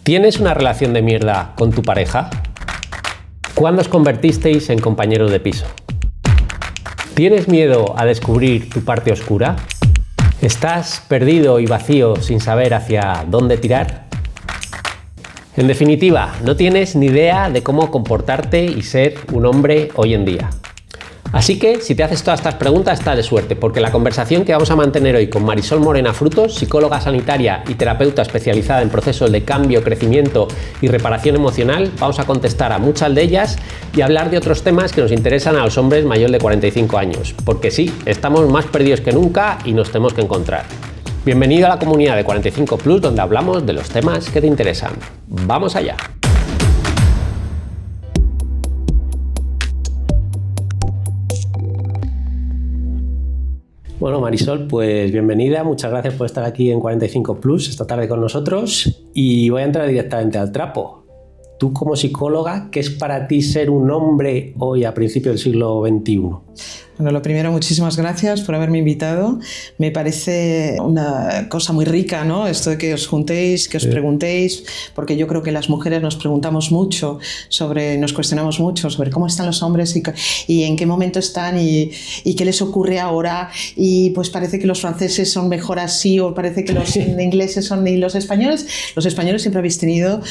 ¿Tienes una relación de mierda con tu pareja? ¿Cuándo os convertisteis en compañeros de piso? ¿Tienes miedo a descubrir tu parte oscura? ¿Estás perdido y vacío sin saber hacia dónde tirar? En definitiva, no tienes ni idea de cómo comportarte y ser un hombre hoy en día. Así que, si te haces todas estas preguntas, estás de suerte, porque la conversación que vamos a mantener hoy con Marisol Morena Frutos, psicóloga sanitaria y terapeuta especializada en procesos de cambio, crecimiento y reparación emocional, vamos a contestar a muchas de ellas y hablar de otros temas que nos interesan a los hombres mayores de 45 años, porque sí, estamos más perdidos que nunca y nos tenemos que encontrar. Bienvenido a la comunidad de 45+, donde hablamos de los temas que te interesan. ¡Vamos allá! Bueno, Marisol, pues bienvenida, muchas gracias por estar aquí en 45+, esta tarde con nosotros, y voy a entrar directamente al trapo. Tú, como psicóloga, ¿qué es para ti ser un hombre hoy a principios del siglo XXI? Bueno, lo primero, muchísimas gracias por haberme invitado. Me parece una cosa muy rica, ¿no? Esto de que os juntéis, que os preguntéis, porque yo creo que las mujeres nos preguntamos mucho nos cuestionamos mucho sobre cómo están los hombres y en qué momento están y qué les ocurre ahora. Y pues parece que los franceses son mejor así, o parece que los ingleses son, y los españoles siempre habéis tenido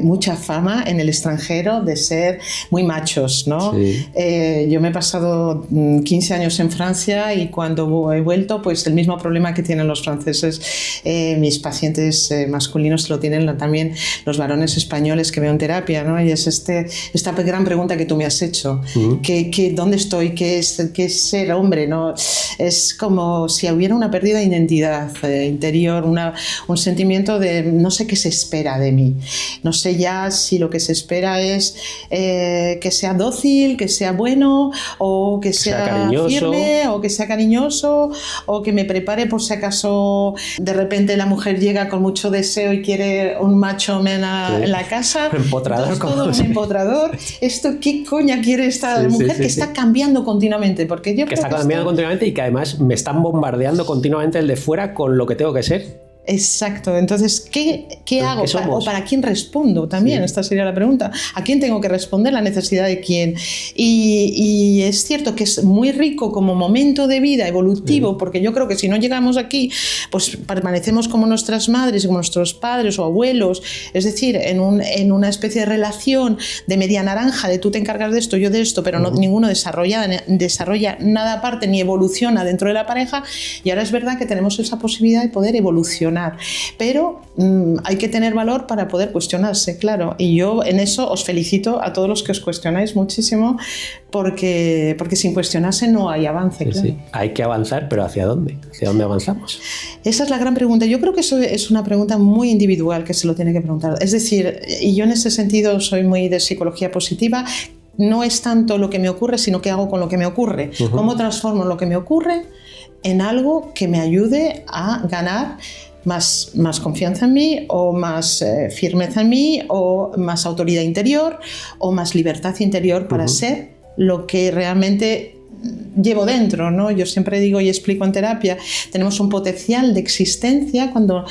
mucha fama en el extranjero de ser muy machos, ¿no? Sí. Yo me he pasado 15 años en Francia y cuando he vuelto, pues el mismo problema que tienen los franceses, mis pacientes masculinos lo tienen también los varones españoles que veo en terapia, ¿no? Y es esta gran pregunta que tú me has hecho, ¿dónde estoy? ¿Qué es ser hombre? ¿No? Es como si hubiera una pérdida de identidad interior, un sentimiento de no sé qué se espera de mí, no sé ya si lo que se espera es que sea dócil, que sea bueno, o que sea cariñoso, firme, o que sea cariñoso, o que me prepare por si acaso de repente la mujer llega con mucho deseo y quiere un macho en la casa. Empotrador. Todo un empotrador. ¿Esto qué coña quiere esta mujer que está cambiando continuamente? Porque yo que está cambiando continuamente y que además me están bombardeando continuamente el de fuera con lo que tengo que ser. Exacto, entonces, ¿qué hago? ¿O para quién respondo también? Sí. Esta sería la pregunta. ¿A quién tengo que responder? La necesidad de quién. Y es cierto que es muy rico como momento de vida evolutivo, porque yo creo que si no llegamos aquí, pues permanecemos como nuestras madres, como nuestros padres o abuelos, es decir, en una especie de relación de media naranja, de tú te encargas de esto, yo de esto, pero ninguno desarrolla nada aparte ni evoluciona dentro de la pareja, y ahora es verdad que tenemos esa posibilidad de poder evolucionar. Pero hay que tener valor para poder cuestionarse, claro, y yo en eso os felicito a todos los que os cuestionáis muchísimo, porque sin cuestionarse no hay avance. Sí, claro. Sí. Hay que avanzar, pero ¿hacia dónde? ¿Hacia dónde avanzamos? Esa es la gran pregunta. Yo creo que eso es una pregunta muy individual que se lo tiene que preguntar. Es decir, y yo en ese sentido soy muy de psicología positiva. No es tanto lo que me ocurre, sino qué hago con lo que me ocurre. ¿Cómo transformo lo que me ocurre en algo que me ayude a ganar más confianza en mí, o más firmeza en mí, o más autoridad interior, o más libertad interior para ser lo que realmente llevo dentro, ¿no? Yo siempre digo y explico en terapia, tenemos un potencial de existencia cuando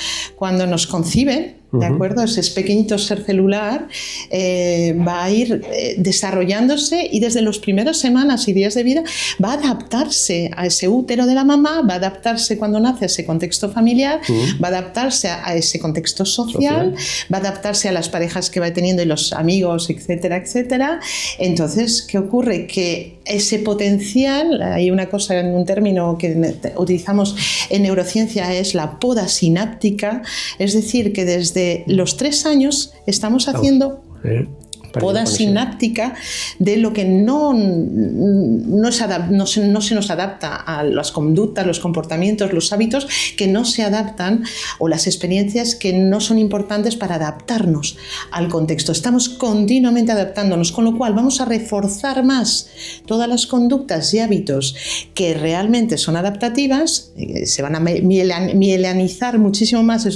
nos conciben, ¿de acuerdo? Ese pequeñito ser celular va a ir desarrollándose, y desde las primeras semanas y días de vida va a adaptarse a ese útero de la mamá, va a adaptarse cuando nace a ese contexto familiar, va a adaptarse a ese contexto social, va a adaptarse a las parejas que va teniendo y los amigos, etcétera, etcétera. Entonces, ¿qué ocurre? Que ese potencial, hay una cosa, un término que utilizamos en neurociencia, es la poda sináptica, es decir, que desde los 3 años estamos haciendo poda sináptica de lo que no se nos adapta a las conductas, los comportamientos, los hábitos que no se adaptan, o las experiencias que no son importantes para adaptarnos al contexto. Estamos continuamente adaptándonos, con lo cual vamos a reforzar más todas las conductas y hábitos que realmente son adaptativas, se van a mielanizar muchísimo más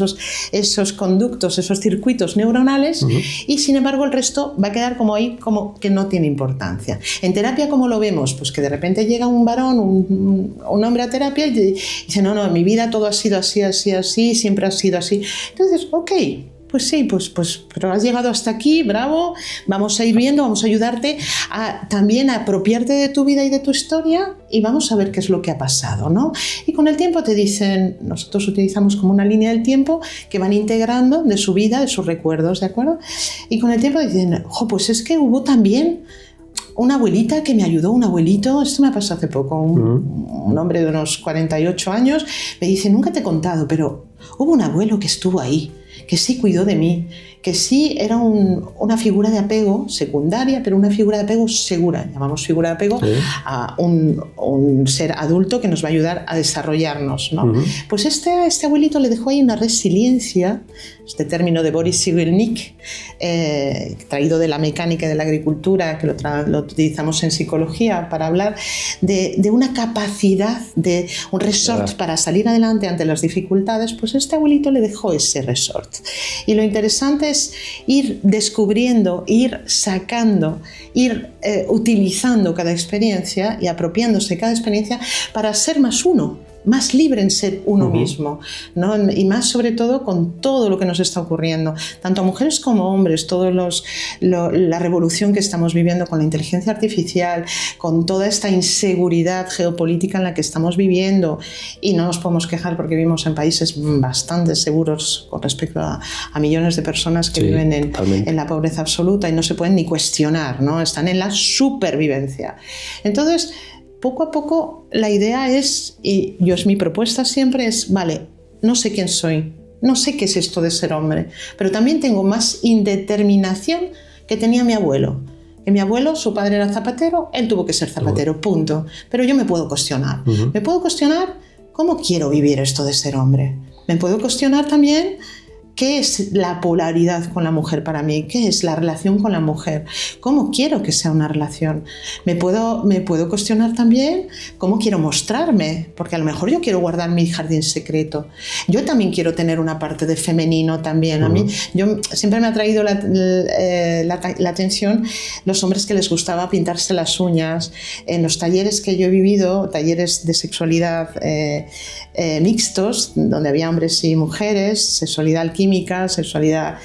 esos conductos, esos circuitos neuronales, y sin embargo el resto va a quedar como ahí, como que no tiene importancia. En terapia, ¿cómo lo vemos? Pues que de repente llega un varón, un hombre a terapia y dice, no, en mi vida todo ha sido así, así, así, siempre ha sido así. Entonces, ok, pues sí, pero has llegado hasta aquí, bravo, vamos a ir viendo, vamos a ayudarte también a apropiarte de tu vida y de tu historia y vamos a ver qué es lo que ha pasado, ¿no? Y con el tiempo te dicen, nosotros utilizamos como una línea del tiempo que van integrando de su vida, de sus recuerdos, ¿de acuerdo? Y con el tiempo dicen, pues es que hubo también una abuelita que me ayudó, un abuelito, esto me pasó hace poco, un hombre de unos 48 años, me dice, nunca te he contado, pero hubo un abuelo que estuvo ahí, que sí cuidó de mí, que sí era una figura de apego secundaria, pero una figura de apego segura. Llamamos figura de apego a un ser adulto que nos va a ayudar a desarrollarnos, ¿no? Pues este abuelito le dejó ahí una resiliencia, este término de Boris Cyrulnik, traído de la mecánica y de la agricultura, que lo utilizamos en psicología para hablar de una capacidad, de un resort para salir adelante ante las dificultades. Pues este abuelito le dejó ese resort. Y lo interesante es ir descubriendo, ir sacando, ir utilizando cada experiencia y apropiándose cada experiencia para ser más uno, más libre en ser uno mismo, ¿no? Y más sobre todo con todo lo que nos está ocurriendo, tanto a mujeres como a hombres, la revolución que estamos viviendo con la inteligencia artificial, con toda esta inseguridad geopolítica en la que estamos viviendo, y no nos podemos quejar porque vivimos en países bastante seguros con respecto a millones de personas que viven en la pobreza absoluta y no se pueden ni cuestionar, ¿no? Están en la supervivencia. Entonces, poco a poco la idea es, y mi propuesta siempre es, vale, no sé quién soy, no sé qué es esto de ser hombre, pero también tengo más indeterminación que tenía mi abuelo. Que mi abuelo, su padre era zapatero, él tuvo que ser zapatero, punto. Pero yo me puedo cuestionar. Me puedo cuestionar cómo quiero vivir esto de ser hombre. Me puedo cuestionar también ¿qué es la polaridad con la mujer para mí? ¿Qué es la relación con la mujer? ¿Cómo quiero que sea una relación? Me puedo cuestionar también cómo quiero mostrarme, porque a lo mejor yo quiero guardar mi jardín secreto. Yo también quiero tener una parte de femenino también. A mí, siempre me ha traído la atención los hombres que les gustaba pintarse las uñas. En los talleres que yo he vivido, talleres de sexualidad mixtos, donde había hombres y mujeres, sexualidad alquímica, sexualidad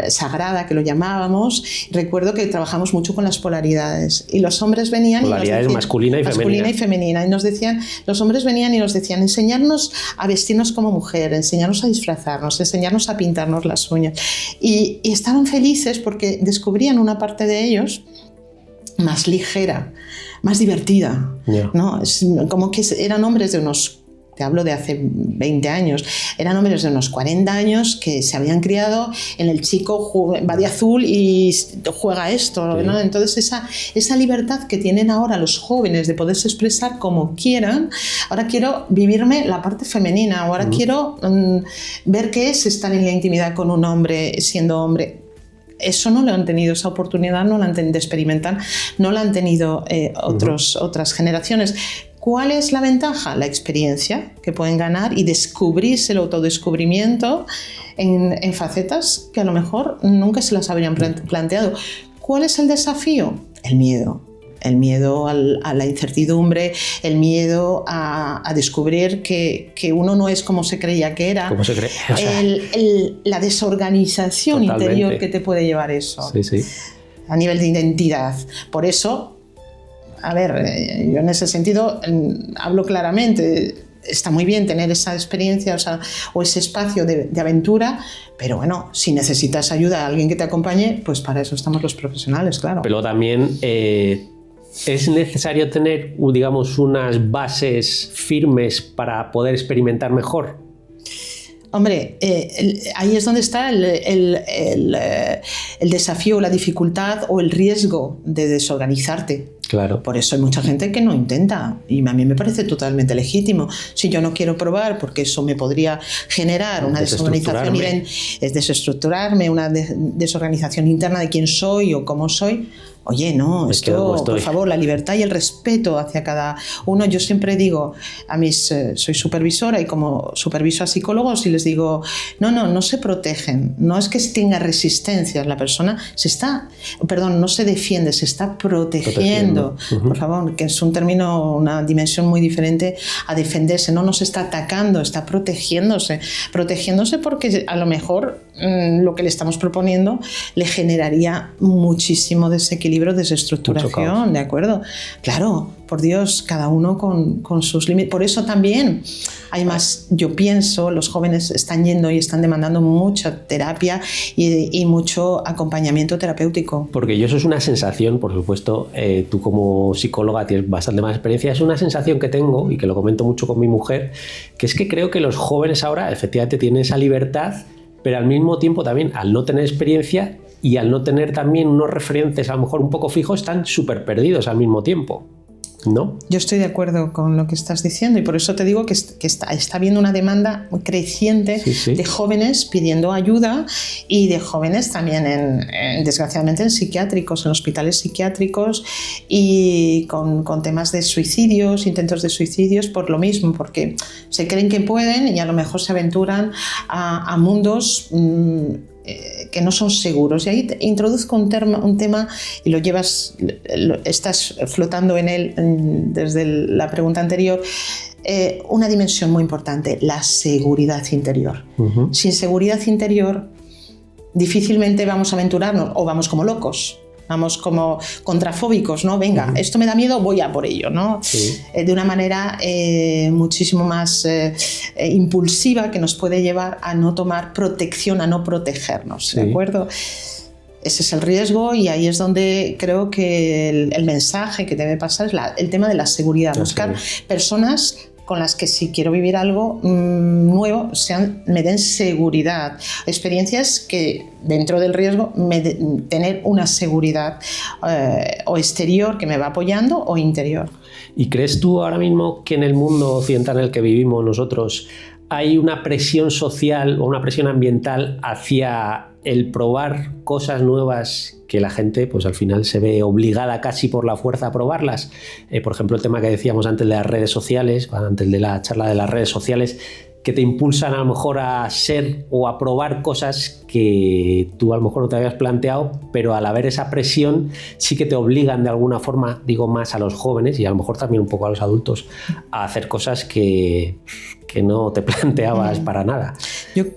sagrada, que lo llamábamos. Recuerdo que trabajamos mucho con las polaridades y los hombres venían polaridades masculina y femenina, y nos decían, los hombres venían y nos decían, enseñarnos a vestirnos como mujer, enseñarnos a disfrazarnos, enseñarnos a pintarnos las uñas, y estaban felices porque descubrían una parte de ellos más ligera, más divertida, ¿no? Es como que eran hombres de unos, te hablo de hace 20 años, eran hombres de unos 40 años que se habían criado en el chico va de azul y juega esto, ¿no? Entonces esa libertad que tienen ahora los jóvenes de poderse expresar como quieran, ahora quiero vivirme la parte femenina, ahora quiero ver qué es estar en la intimidad con un hombre siendo hombre. Eso no lo han tenido, esa oportunidad no la han tenido de experimentar, no la han tenido otras generaciones. ¿Cuál es la ventaja? La experiencia que pueden ganar y descubrirse, el autodescubrimiento en facetas que a lo mejor nunca se las habrían planteado. ¿Cuál es el desafío? El miedo. El miedo a la incertidumbre, el miedo a descubrir que uno no es como se creía que era. ¿Cómo se cree? O sea, la desorganización interior que te puede llevar eso. Sí. A nivel de identidad. Por eso, a ver, yo en ese sentido hablo claramente. Está muy bien tener esa experiencia, o ese espacio de aventura, pero bueno, si necesitas ayuda, alguien que te acompañe, pues para eso estamos los profesionales, claro. Pero también es necesario tener, digamos, unas bases firmes para poder experimentar mejor. Hombre, ahí es donde está el desafío, la dificultad o el riesgo de desorganizarte. Claro. Por eso hay mucha gente que no intenta, y a mí me parece totalmente legítimo. Si yo no quiero probar, porque eso me podría generar una desorganización, desestructurarme, una desorganización interna de quién soy o cómo soy. Oye, no, esto, por favor, la libertad y el respeto hacia cada uno. Yo siempre digo a soy supervisora y como superviso a psicólogos y les digo, no se protegen, no es que tenga resistencias, la persona no se defiende, se está protegiendo. Por favor, que es un término, una dimensión muy diferente a defenderse, no se está atacando, está protegiéndose porque a lo mejor lo que le estamos proponiendo le generaría muchísimo desequilibrio, desestructuración, ¿de acuerdo? Claro, por Dios, cada uno con sus límites. Por eso también, además, yo pienso, los jóvenes están yendo y están demandando mucha terapia y mucho acompañamiento terapéutico. Porque yo eso es una sensación, por supuesto, tú como psicóloga tienes bastante más experiencia, es una sensación que tengo y que lo comento mucho con mi mujer, que es que creo que los jóvenes ahora efectivamente tienen esa libertad, pero al mismo tiempo también, al no tener experiencia y al no tener también unos referentes a lo mejor un poco fijos, están súper perdidos al mismo tiempo, ¿no? Yo estoy de acuerdo con lo que estás diciendo y por eso te digo que está habiendo una demanda creciente de jóvenes pidiendo ayuda y de jóvenes también, desgraciadamente, en psiquiátricos, en hospitales psiquiátricos y con temas de suicidios, intentos de suicidios por lo mismo, porque se creen que pueden y a lo mejor se aventuran a mundos que no son seguros. Y ahí te introduzco un tema y estás flotando en él desde la pregunta anterior, una dimensión muy importante, la seguridad interior. Uh-huh. Sin seguridad interior difícilmente vamos a aventurarnos o vamos como locos. Vamos como contrafóbicos, ¿no? Venga, esto me da miedo, voy a por ello, ¿no? Sí. De una manera muchísimo más impulsiva que nos puede llevar a no tomar protección, a no protegernos, ¿de acuerdo? Ese es el riesgo y ahí es donde creo que el mensaje que debe pasar es el tema de la seguridad. Buscar personas con las que si quiero vivir algo nuevo me den seguridad, experiencias que dentro del riesgo tener una seguridad o exterior que me va apoyando o interior. ¿Y crees tú ahora mismo que en el mundo occidental en el que vivimos nosotros hay una presión social o una presión ambiental hacia el probar cosas nuevas que la gente pues al final se ve obligada casi por la fuerza a probarlas? Por ejemplo, el tema que decíamos antes de las redes sociales, antes de la charla de las redes sociales, que te impulsan a lo mejor a ser o a probar cosas que tú a lo mejor no te habías planteado, pero al haber esa presión sí que te obligan de alguna forma, digo más a los jóvenes y a lo mejor también un poco a los adultos, a hacer cosas que no te planteabas para nada.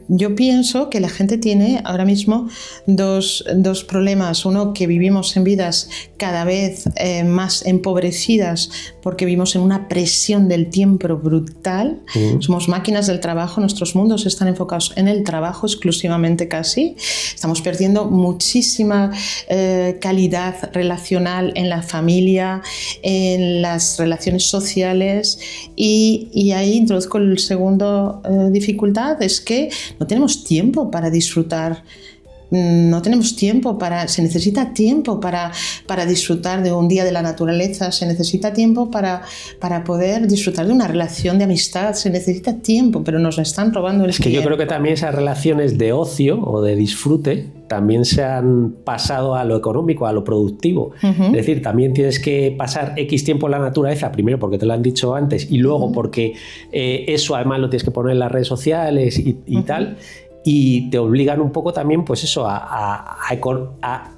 Yo pienso que la gente tiene ahora mismo dos problemas. Uno, que vivimos en vidas cada vez más empobrecidas porque vivimos en una presión del tiempo brutal. Somos máquinas del trabajo, nuestros mundos están enfocados en el trabajo exclusivamente casi. Estamos perdiendo muchísima calidad relacional en la familia, en las relaciones sociales y ahí introduzco el segundo dificultad, es que no tenemos tiempo para disfrutar. No tenemos tiempo se necesita tiempo para disfrutar de un día de la naturaleza, se necesita tiempo para poder disfrutar de una relación de amistad, se necesita tiempo, pero nos están robando el tiempo. Es que yo creo que también esas relaciones de ocio o de disfrute también se han pasado a lo económico, a lo productivo. Es decir, también tienes que pasar X tiempo en la naturaleza, primero porque te lo han dicho antes y luego porque eso además lo tienes que poner en las redes sociales y tal. Y te obligan un poco también, pues eso, a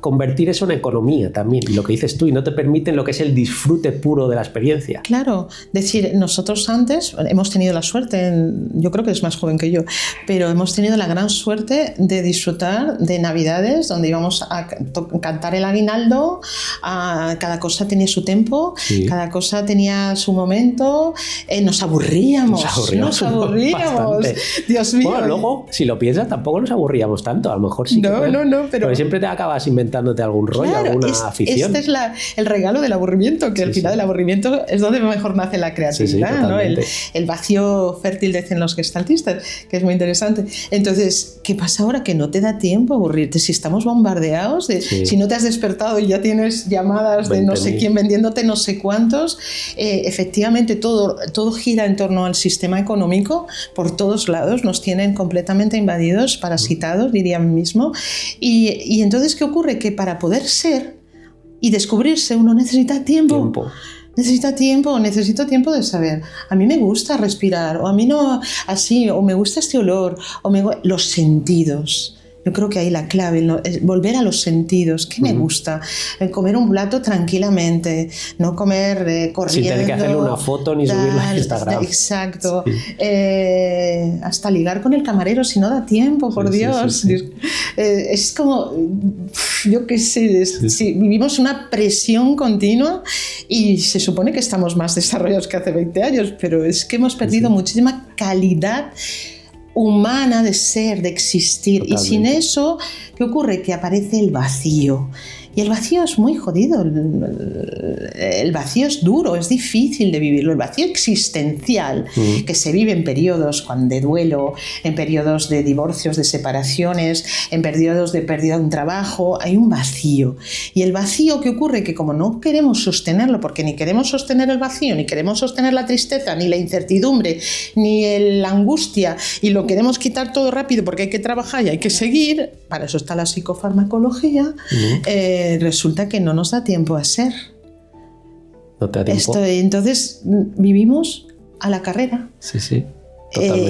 convertir eso en economía también. Y lo que dices tú, y no te permiten lo que es el disfrute puro de la experiencia. Claro, decir, nosotros antes hemos tenido la suerte, yo creo que es más joven que yo, pero hemos tenido la gran suerte de disfrutar de Navidades, donde íbamos a cantar el aguinaldo, cada cosa tenía su tiempo, cada cosa tenía su momento, nos aburríamos. Dios mío. Bueno, luego, si lo piensas, tampoco nos aburríamos tanto, a lo mejor sí. No, pero porque siempre te acabas inventándote algún rollo, alguna afición. Este es el regalo del aburrimiento, que al final el aburrimiento es donde mejor nace la creatividad, ¿no? El vacío fértil, dicen los gestaltistas, que es muy interesante. Entonces, ¿qué pasa ahora? Que no te da tiempo a aburrirte. Si estamos bombardeados, si no te has despertado y ya tienes llamadas de no sé quién vendiéndote no sé cuántos, efectivamente todo gira en torno al sistema económico, por todos lados nos tienen completamente invadidos, parasitados, diría mismo. Y entonces, ¿qué ocurre? Que para poder ser y descubrirse uno necesita tiempo. Necesito tiempo de saber, a mí me gusta respirar, o a mí no, así, o me gusta este olor, los sentidos. Yo creo que ahí la clave, ¿no? Es volver a los sentidos. ¿Qué me gusta? Comer un plato tranquilamente, no comer corriendo. Sin tener que hacerle una foto ni subirla a Instagram. Exacto. Sí. Hasta ligar con el camarero si no da tiempo, por Dios. Sí. Es como, yo qué sé, sí, vivimos una presión continua y se supone que estamos más desarrollados que hace 20 años, pero es que hemos perdido muchísima calidad humana de ser, de existir. Totalmente. Y sin eso, ¿qué ocurre? Que aparece el vacío. Y el vacío es muy jodido, el vacío es duro, es difícil de vivirlo, el vacío existencial que se vive en periodos de duelo, en periodos de divorcios, de separaciones, en periodos de pérdida de un trabajo, hay un vacío. Y el vacío, ¿qué ocurre? Que como no queremos sostenerlo, porque ni queremos sostener el vacío, ni queremos sostener la tristeza, ni la incertidumbre, ni la angustia, y lo queremos quitar todo rápido porque hay que trabajar y hay que seguir, para eso está la psicofarmacología, resulta que no nos da tiempo a ser. No te da tiempo. Entonces vivimos a la carrera. Sí.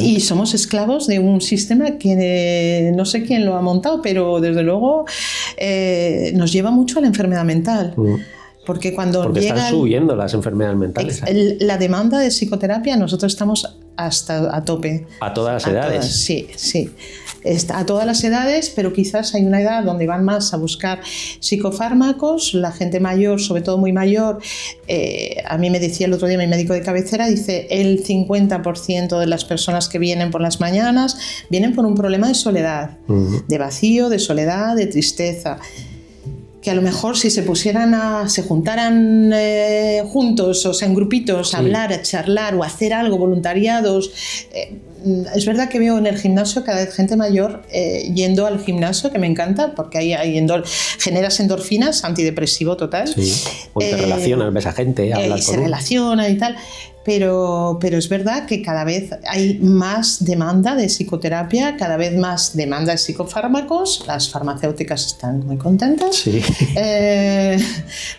Y somos esclavos de un sistema que no sé quién lo ha montado, pero desde luego nos lleva mucho a la enfermedad mental. Porque están subiendo las enfermedades mentales. La demanda de psicoterapia, nosotros estamos hasta a tope. ¿A todas las edades? Sí. A todas las edades, pero quizás hay una edad donde van más a buscar psicofármacos. La gente mayor, sobre todo muy mayor, a mí me decía el otro día mi médico de cabecera, dice el 50% de las personas que vienen por las mañanas vienen por un problema de soledad, de vacío, de soledad, de tristeza. Que a lo mejor si se juntaran juntos, o sea, en grupitos, a hablar, a charlar o a hacer algo, voluntariados. Es verdad que veo en el gimnasio cada vez gente mayor yendo al gimnasio, que me encanta, porque ahí generas endorfinas, antidepresivo total. Sí, o te relacionas, ves a gente, hablas con se relaciona y tal. Pero es verdad que cada vez hay más demanda de psicoterapia, cada vez más demanda de psicofármacos. Las farmacéuticas están muy contentas. Sí.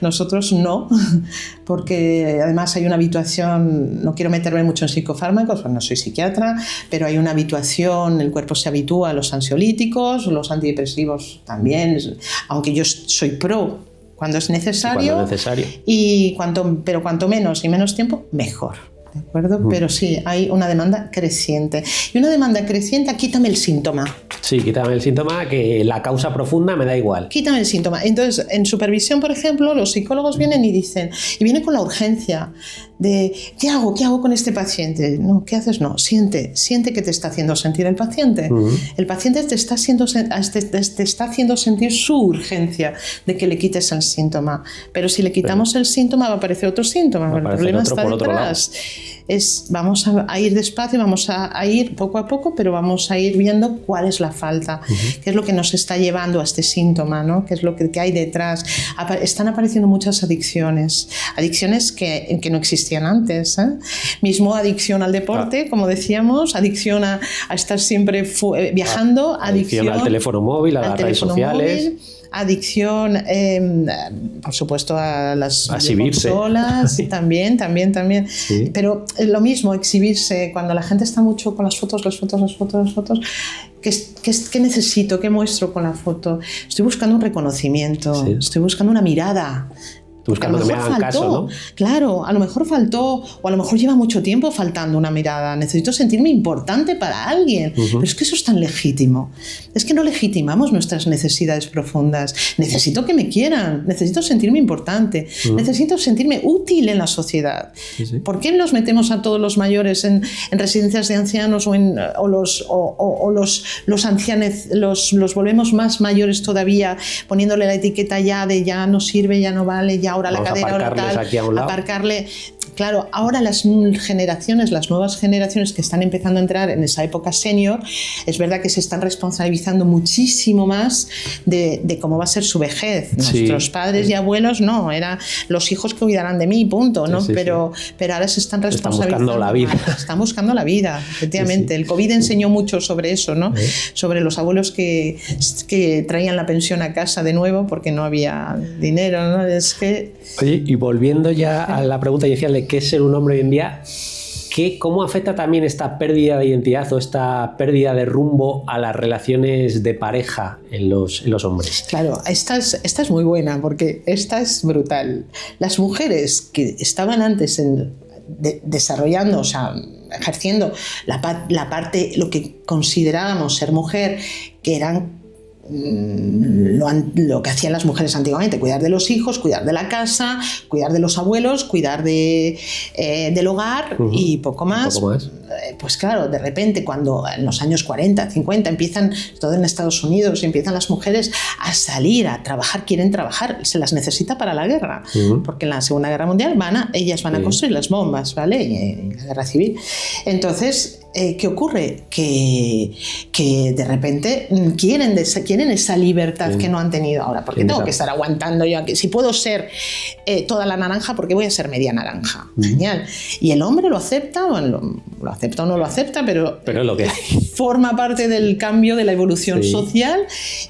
Nosotros no, porque además hay una habituación, no quiero meterme mucho en psicofármacos, pues no soy psiquiatra, pero hay una habituación, el cuerpo se habitúa a los ansiolíticos, los antidepresivos también, aunque yo soy pro. Cuando es necesario, pero cuanto menos y menos tiempo, mejor. ¿De acuerdo? Pero sí, hay una demanda creciente. Y una demanda creciente, quítame el síntoma. Sí, quítame el síntoma, que la causa profunda me da igual. Quítame el síntoma. Entonces, en supervisión, por ejemplo, los psicólogos vienen y vienen con la urgencia de ¿qué hago con este paciente? No, ¿qué haces? No, siente que te está haciendo sentir el paciente. El paciente te está haciendo sentir su urgencia de que le quites el síntoma. Pero si le quitamos el síntoma, va a aparecer otro síntoma. El problema está detrás. Vamos a ir despacio, vamos a ir poco a poco, pero vamos a ir viendo cuál es la falta, qué es lo que nos está llevando a este síntoma, ¿no? Qué es lo que hay detrás. Están apareciendo muchas adicciones que no existían antes, ¿eh? Mismo adicción al deporte, como decíamos, adicción a estar siempre viajando, adicción al teléfono móvil, a las redes sociales. Adicción, por supuesto, a las exhibirse. Consolas, también. Sí. Pero lo mismo, exhibirse, cuando la gente está mucho con las fotos. ¿Qué necesito? ¿Qué muestro con la foto? Estoy buscando un reconocimiento, estoy buscando una mirada. Buscando que me hagan caso, ¿no? Claro, a lo mejor faltó, o a lo mejor lleva mucho tiempo faltando una mirada. Necesito sentirme importante para alguien. Pero es que eso es tan legítimo. Es que no legitimamos nuestras necesidades profundas. Necesito que me quieran, necesito sentirme importante, necesito sentirme útil en la sociedad. Sí. ¿Por qué nos metemos a todos los mayores en residencias de ancianos o los ancianos los volvemos más mayores todavía, poniéndole la etiqueta ya de ya no sirve, ya no vale, ya ahora la cadera, ahora tal, aquí a un lado. Aparcarle. Claro, ahora las nuevas generaciones que están empezando a entrar en esa época senior, es verdad que se están responsabilizando muchísimo más de cómo va a ser su vejez. Nuestros padres y abuelos no, eran los hijos que cuidarán de mí, punto, ¿no? Pero ahora se están responsabilizando. Están buscando la vida, efectivamente. El COVID enseñó mucho sobre eso, ¿no? Sobre los abuelos que traían la pensión a casa de nuevo porque no había dinero, ¿no? Es que... Oye, y volviendo ya a la pregunta inicial de qué es ser un hombre hoy en día, ¿Cómo afecta también esta pérdida de identidad o esta pérdida de rumbo a las relaciones de pareja en los hombres? Claro, esta es muy buena porque esta es brutal. Las mujeres que estaban antes desarrollando, o sea, ejerciendo la parte, lo que considerábamos ser mujer, que eran lo que hacían las mujeres antiguamente, cuidar de los hijos, cuidar de la casa, cuidar de los abuelos, cuidar del hogar y poco más. Pues claro, de repente cuando en los años 40, 50 empiezan, todo en Estados Unidos, empiezan las mujeres a salir a trabajar, quieren trabajar, se las necesita para la guerra, porque en la Segunda Guerra Mundial ellas van a construir las bombas, ¿vale? Y en la Guerra Civil. Entonces, ¿qué ocurre? Que de repente quieren esa libertad que no han tenido ahora. ¿Por qué tengo que estar aguantando yo aquí? Si puedo ser toda la naranja, ¿por qué voy a ser media naranja? Genial. Y el hombre lo acepta, bueno, lo acepta o no lo acepta, pero es lo que hay. Forma parte del cambio, de la evolución social,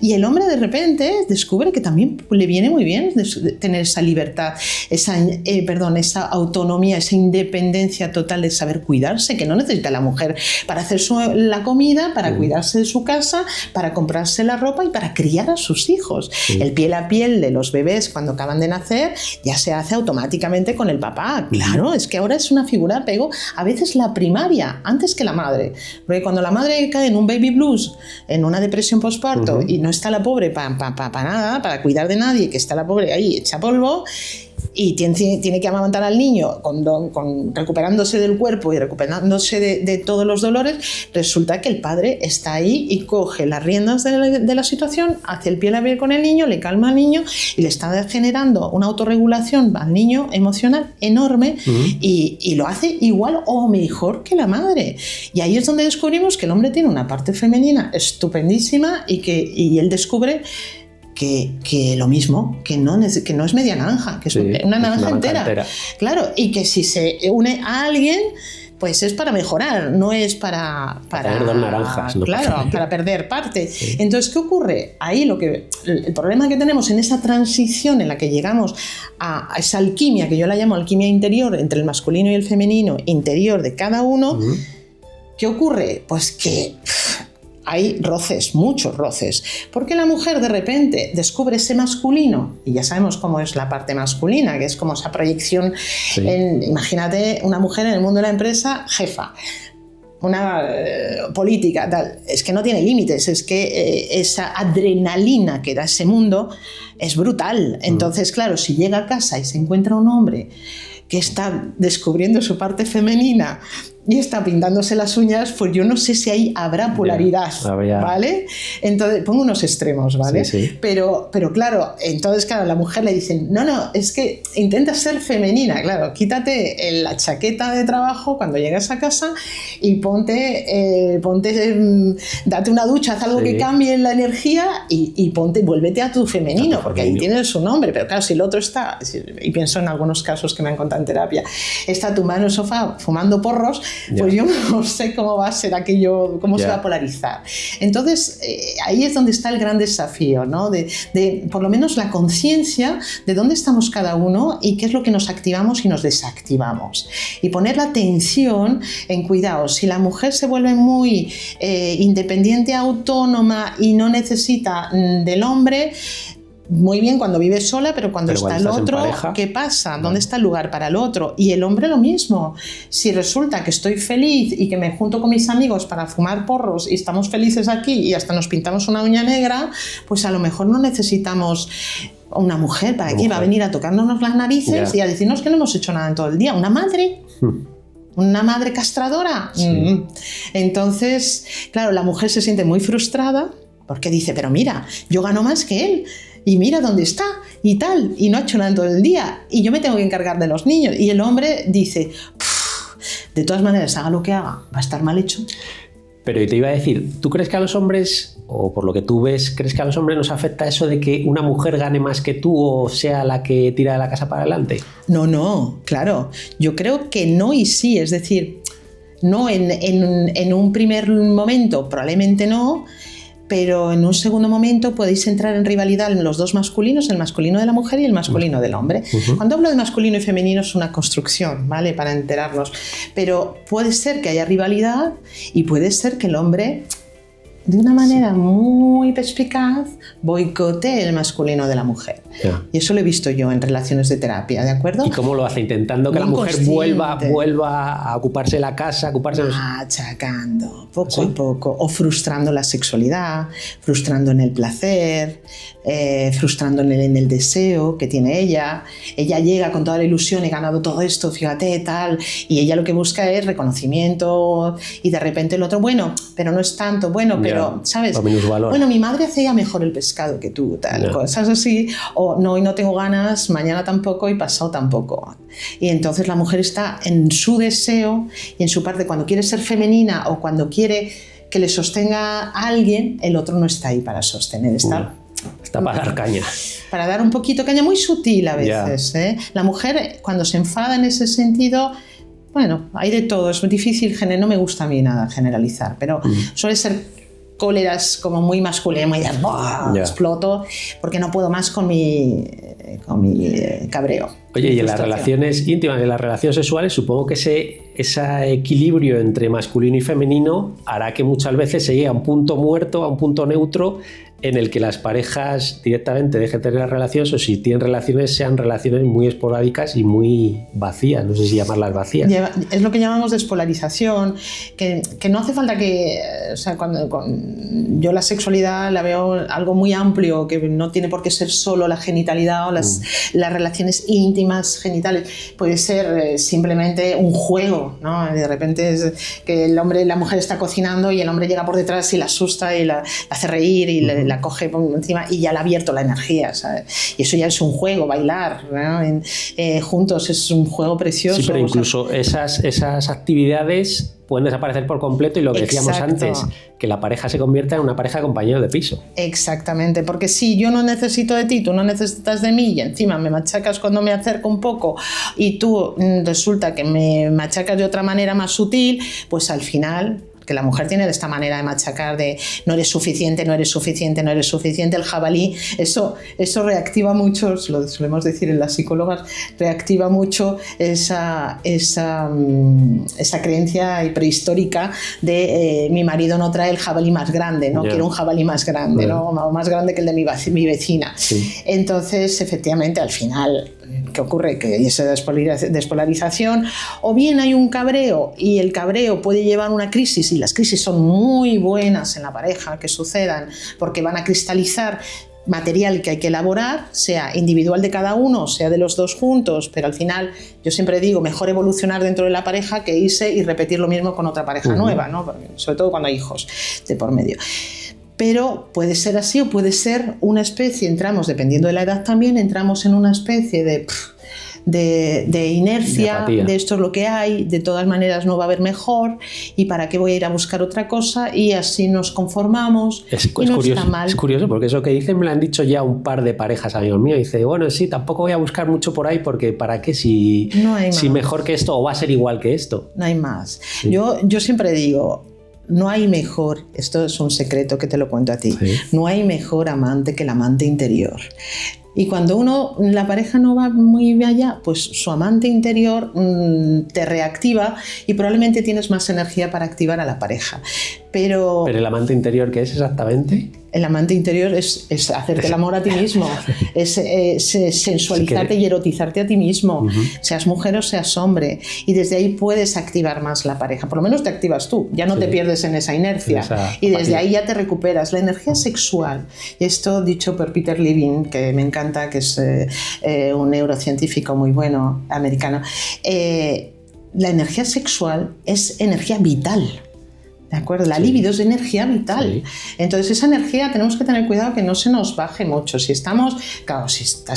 y el hombre de repente descubre que también le viene muy bien tener esa libertad, esa autonomía, esa independencia total de saber cuidarse, que no necesita la mujer para hacer la comida, para cuidarse de su casa, para comprarse la ropa y para criar a sus hijos. El piel a piel de los bebés cuando acaban de nacer ya se hace automáticamente con el papá. Claro, es que ahora es una figura de apego, a veces la primaria, antes que la madre. Porque cuando la madre cae en un baby blues, en una depresión postparto, y no está la pobre para nada, para cuidar de nadie, que está la pobre ahí hecha polvo, y tiene que amamantar al niño recuperándose del cuerpo y recuperándose de todos los dolores, resulta que el padre está ahí y coge las riendas de la situación, hace el piel a piel con el niño, le calma al niño y le está generando una autorregulación al niño emocional enorme, y lo hace igual o mejor que la madre. Y ahí es donde descubrimos que el hombre tiene una parte femenina estupendísima y él descubre que lo mismo, que no es media naranja, que es una naranja entera. Claro, y que si se une a alguien, pues es para mejorar, no es para tener dos naranjas, ¿no? Claro, para perder parte. Entonces, ¿qué ocurre? Ahí el problema que tenemos en esa transición en la que llegamos a esa alquimia, que yo la llamo alquimia interior, entre el masculino y el femenino, interior de cada uno, ¿qué ocurre? Pues que hay roces, muchos roces, porque la mujer de repente descubre ese masculino, y ya sabemos cómo es la parte masculina, que es como esa proyección, imagínate una mujer en el mundo de la empresa, jefa, una política, tal, es que no tiene límites, es que esa adrenalina que da ese mundo es brutal. Entonces, claro, si llega a casa y se encuentra un hombre que está descubriendo su parte femenina y está pintándose las uñas, pues yo no sé si ahí habrá polaridad, ¿vale? Entonces, pongo unos extremos, ¿vale? Pero claro, entonces, claro, a la mujer le dicen, no, es que intenta ser femenina, claro, quítate la chaqueta de trabajo cuando llegas a casa y ponte, date una ducha, haz algo que cambie la energía y vuélvete a tu femenino, porque ahí tienes su nombre. Pero claro, si el otro está, y pienso en algunos casos que me han contado en terapia, está tumbado en el sofá fumando porros, pues yo no sé cómo va a ser aquello, cómo se va a polarizar. Entonces, ahí es donde está el gran desafío, ¿no? De por lo menos la conciencia de dónde estamos cada uno y qué es lo que nos activamos y nos desactivamos. Y poner la atención en cuidado. Si la mujer se vuelve muy independiente, autónoma y no necesita del hombre, muy bien cuando vive sola, pero cuando está el otro, ¿qué pasa? ¿Dónde está el lugar para el otro? Y el hombre lo mismo. Si resulta que estoy feliz y que me junto con mis amigos para fumar porros y estamos felices aquí y hasta nos pintamos una uña negra, pues a lo mejor no necesitamos una mujer para que va a venir a tocarnos las narices y a decirnos que no hemos hecho nada en todo el día. ¿Una madre? ¿Una madre castradora? Entonces, claro, la mujer se siente muy frustrada porque dice, pero mira, yo gano más que él. Y mira dónde está, y tal, y no ha hecho nada en todo el día, y yo me tengo que encargar de los niños. Y el hombre dice, de todas maneras, haga lo que haga, va a estar mal hecho. Pero te iba a decir, ¿tú crees que a los hombres, o por lo que tú ves, crees que a los hombres nos afecta eso de que una mujer gane más que tú o sea la que tira de la casa para adelante? No, claro, yo creo que no y sí, es decir, no en un primer momento, probablemente no, pero en un segundo momento podéis entrar en rivalidad en los dos masculinos, el masculino de la mujer y el masculino del hombre. Cuando hablo de masculino y femenino es una construcción, ¿vale? Para enterarnos, pero puede ser que haya rivalidad y puede ser que el hombre, de una manera muy perspicaz, boicotee el masculino de la mujer. Yeah. Y eso lo he visto yo en relaciones de terapia, ¿de acuerdo? ¿Y cómo lo hace? Intentando que Muy la mujer consciente. vuelva a ocuparse de la casa, ocuparse de los... Machacando, poco a poco, o frustrando la sexualidad, frustrando en el placer, frustrando en el deseo que tiene ella. Ella llega con toda la ilusión, he ganado todo esto, fíjate, tal, y ella lo que busca es reconocimiento, y de repente el otro, bueno, pero no es tanto, bueno, pero, ¿sabes? Bueno, mi madre hacía mejor el pescado que tú, tal, cosas así, o no, hoy no tengo ganas, mañana tampoco y pasado tampoco. Y entonces la mujer está en su deseo y en su parte, cuando quiere ser femenina o cuando quiere que le sostenga a alguien, el otro no está ahí para sostener, está para dar caña. Para dar un poquito caña, muy sutil a veces. La mujer, cuando se enfada en ese sentido, bueno, hay de todo, es difícil, no me gusta a mí nada generalizar, pero suele ser cóleras como muy masculinas, muy exploto porque no puedo más con mi cabreo. Oye, y en las relaciones íntimas, en las relaciones sexuales, supongo que ese equilibrio entre masculino y femenino hará que muchas veces se llegue a un punto muerto, a un punto neutro, en el que las parejas directamente dejen de tener las relaciones, o si tienen relaciones, sean relaciones muy esporádicas y muy vacías, no sé si llamarlas vacías. Es lo que llamamos despolarización, que no hace falta que, o sea, yo la sexualidad la veo algo muy amplio, que no tiene por qué ser solo la genitalidad o las relaciones íntimas genitales, puede ser simplemente un juego, ¿no? De repente es que la mujer está cocinando y el hombre llega por detrás y la asusta y la hace reír y la coge por encima y ya le ha abierto la energía, ¿sabes? Y eso ya es un juego, bailar, ¿no? Juntos es un juego precioso. Sí, pero incluso esas actividades pueden desaparecer por completo y lo que decíamos antes, que la pareja se convierta en una pareja de compañeros de piso. Exactamente, porque si yo no necesito de ti, tú no necesitas de mí y encima me machacas cuando me acerco un poco y tú resulta que me machacas de otra manera más sutil, pues al final... que la mujer tiene de esta manera de machacar de no eres suficiente, no eres suficiente, no eres suficiente, el jabalí, eso reactiva mucho, lo solemos decir en las psicólogas, reactiva mucho esa creencia prehistórica de mi marido no trae el jabalí más grande, no quiero un jabalí más grande, ¿no? Más grande que el de mi vecina. Sí. Entonces, efectivamente, al final... ¿qué ocurre? Que hay esa despolarización, o bien hay un cabreo y el cabreo puede llevar a una crisis, y las crisis son muy buenas en la pareja que sucedan porque van a cristalizar material que hay que elaborar, sea individual de cada uno, sea de los dos juntos, pero al final yo siempre digo, mejor evolucionar dentro de la pareja que irse y repetir lo mismo con otra pareja nueva, ¿no? Sobre todo cuando hay hijos de por medio. Pero puede ser así o puede ser una especie, dependiendo de la edad también, entramos en una especie de inercia, de esto es lo que hay, de todas maneras no va a haber mejor, y para qué voy a ir a buscar otra cosa, y así nos conformamos. Es curioso, porque eso que dicen me lo han dicho ya un par de parejas amigos míos. Dice, bueno, sí, tampoco voy a buscar mucho por ahí porque ¿para qué si mejor que esto o va a ser igual que esto? No hay más. Sí. Yo siempre digo, no hay mejor, esto es un secreto que te lo cuento a ti, no hay mejor amante que el amante interior. Y cuando la pareja no va muy allá, pues su amante interior te reactiva y probablemente tienes más energía para activar a la pareja. Pero el amante interior, ¿qué es exactamente? El amante interior es hacerte el amor a ti mismo, es sensualizarte y erotizarte a ti mismo, seas mujer o seas hombre, y desde ahí puedes activar más la pareja, por lo menos te activas tú, ya no te pierdes en esa inercia, y desde ahí ya te recuperas. La energía sexual, esto dicho por Peter Levine, que me encanta, que es un neurocientífico muy bueno, americano, la energía sexual es energía vital. ¿De acuerdo? La libido es energía vital. Entonces esa energía tenemos que tener cuidado que no se nos baje mucho. Si estás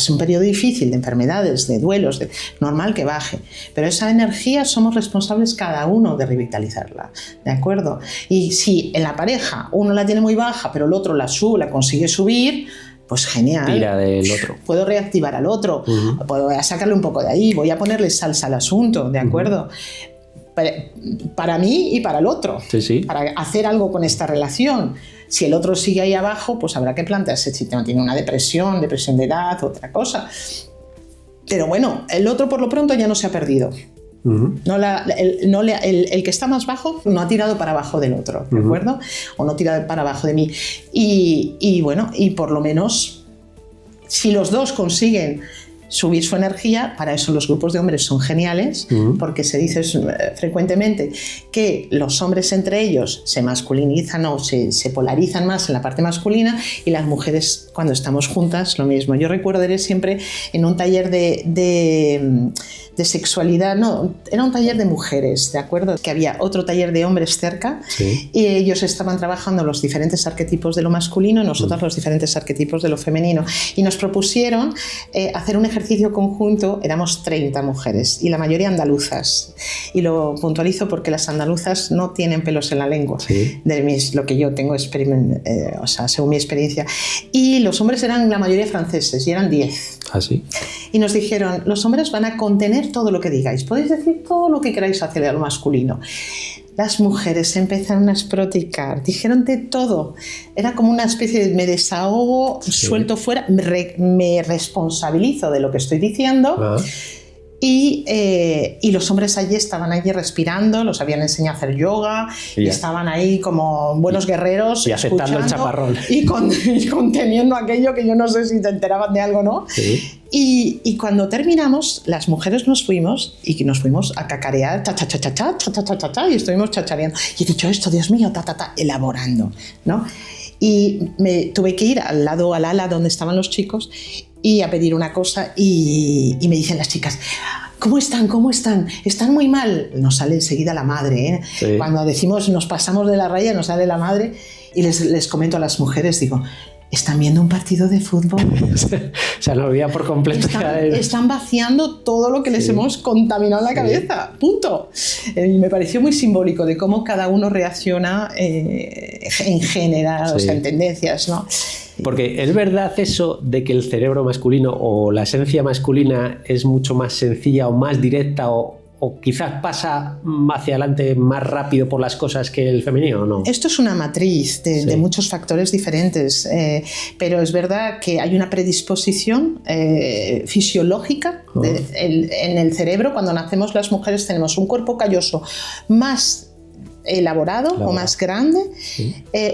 en un periodo difícil de enfermedades, de duelos, normal que baje. Pero esa energía somos responsables cada uno de revitalizarla. ¿De acuerdo? Y si en la pareja uno la tiene muy baja, pero el otro la consigue subir, pues genial. Tira del otro. Puedo reactivar al otro, puedo sacarle un poco de ahí, voy a ponerle salsa al asunto, ¿de acuerdo? Para mí y para el otro, para hacer algo con esta relación. Si el otro sigue ahí abajo, pues habrá que plantearse si tiene una depresión de edad, otra cosa. Pero bueno, el otro por lo pronto ya no se ha perdido. El que está más bajo no ha tirado para abajo del otro, ¿de acuerdo? O no tira para abajo de mí. Y bueno, y por lo menos, si los dos consiguen subir su energía, para eso los grupos de hombres son geniales, porque se dice frecuentemente que los hombres entre ellos se masculinizan o se polarizan más en la parte masculina, y las mujeres cuando estamos juntas lo mismo. Yo recordaré siempre en un taller de sexualidad, no, era un taller de mujeres, ¿de acuerdo? Que había otro taller de hombres cerca, y ellos estaban trabajando los diferentes arquetipos de lo masculino y nosotros los diferentes arquetipos de lo femenino, y nos propusieron hacer un ejercicio conjunto. Éramos 30 mujeres y la mayoría andaluzas, y lo puntualizo porque las andaluzas no tienen pelos en la lengua, lo que yo tengo según mi experiencia, y los hombres eran la mayoría franceses y eran 10. ¿Ah, sí? Y nos dijeron, los hombres van a contener todo lo que digáis, podéis decir todo lo que queráis hacia lo masculino. Las mujeres empezaron a esproticar, dijeron de todo. Era como una especie de me desahogo, suelto fuera, me responsabilizo de lo que estoy diciendo. Y los hombres estaban allí respirando, los habían enseñado a hacer yoga, y estaban ahí como buenos guerreros, y aceptando el chaparrón. Y conteniendo aquello que yo no sé si te enteraban de algo o no. Sí. Y cuando terminamos, las mujeres nos fuimos a cacarear, y estuvimos chachareando. Y he dicho esto, Dios mío, elaborando, ¿no? Y me tuve que ir al ala donde estaban los chicos y a pedir una cosa, y me dicen las chicas, ¿cómo están? ¿Cómo están? ¿Están muy mal? Nos sale enseguida la madre, ¿eh? Sí. Cuando decimos nos pasamos de la raya, nos sale la madre, y les comento a las mujeres, digo, ¿están viendo un partido de fútbol? Se lo olvida por completo. Están vaciando todo lo que les hemos contaminado en la cabeza. Punto. Me pareció muy simbólico de cómo cada uno reacciona en general, o sea, en tendencias, ¿no? Porque es verdad eso de que el cerebro masculino o la esencia masculina es mucho más sencilla o más directa, o quizás pasa hacia adelante más rápido por las cosas que el femenino, ¿o no? Esto es una matriz de muchos factores diferentes, pero es verdad que hay una predisposición fisiológica en el cerebro. Cuando nacemos las mujeres tenemos un cuerpo calloso más elaborado o más grande,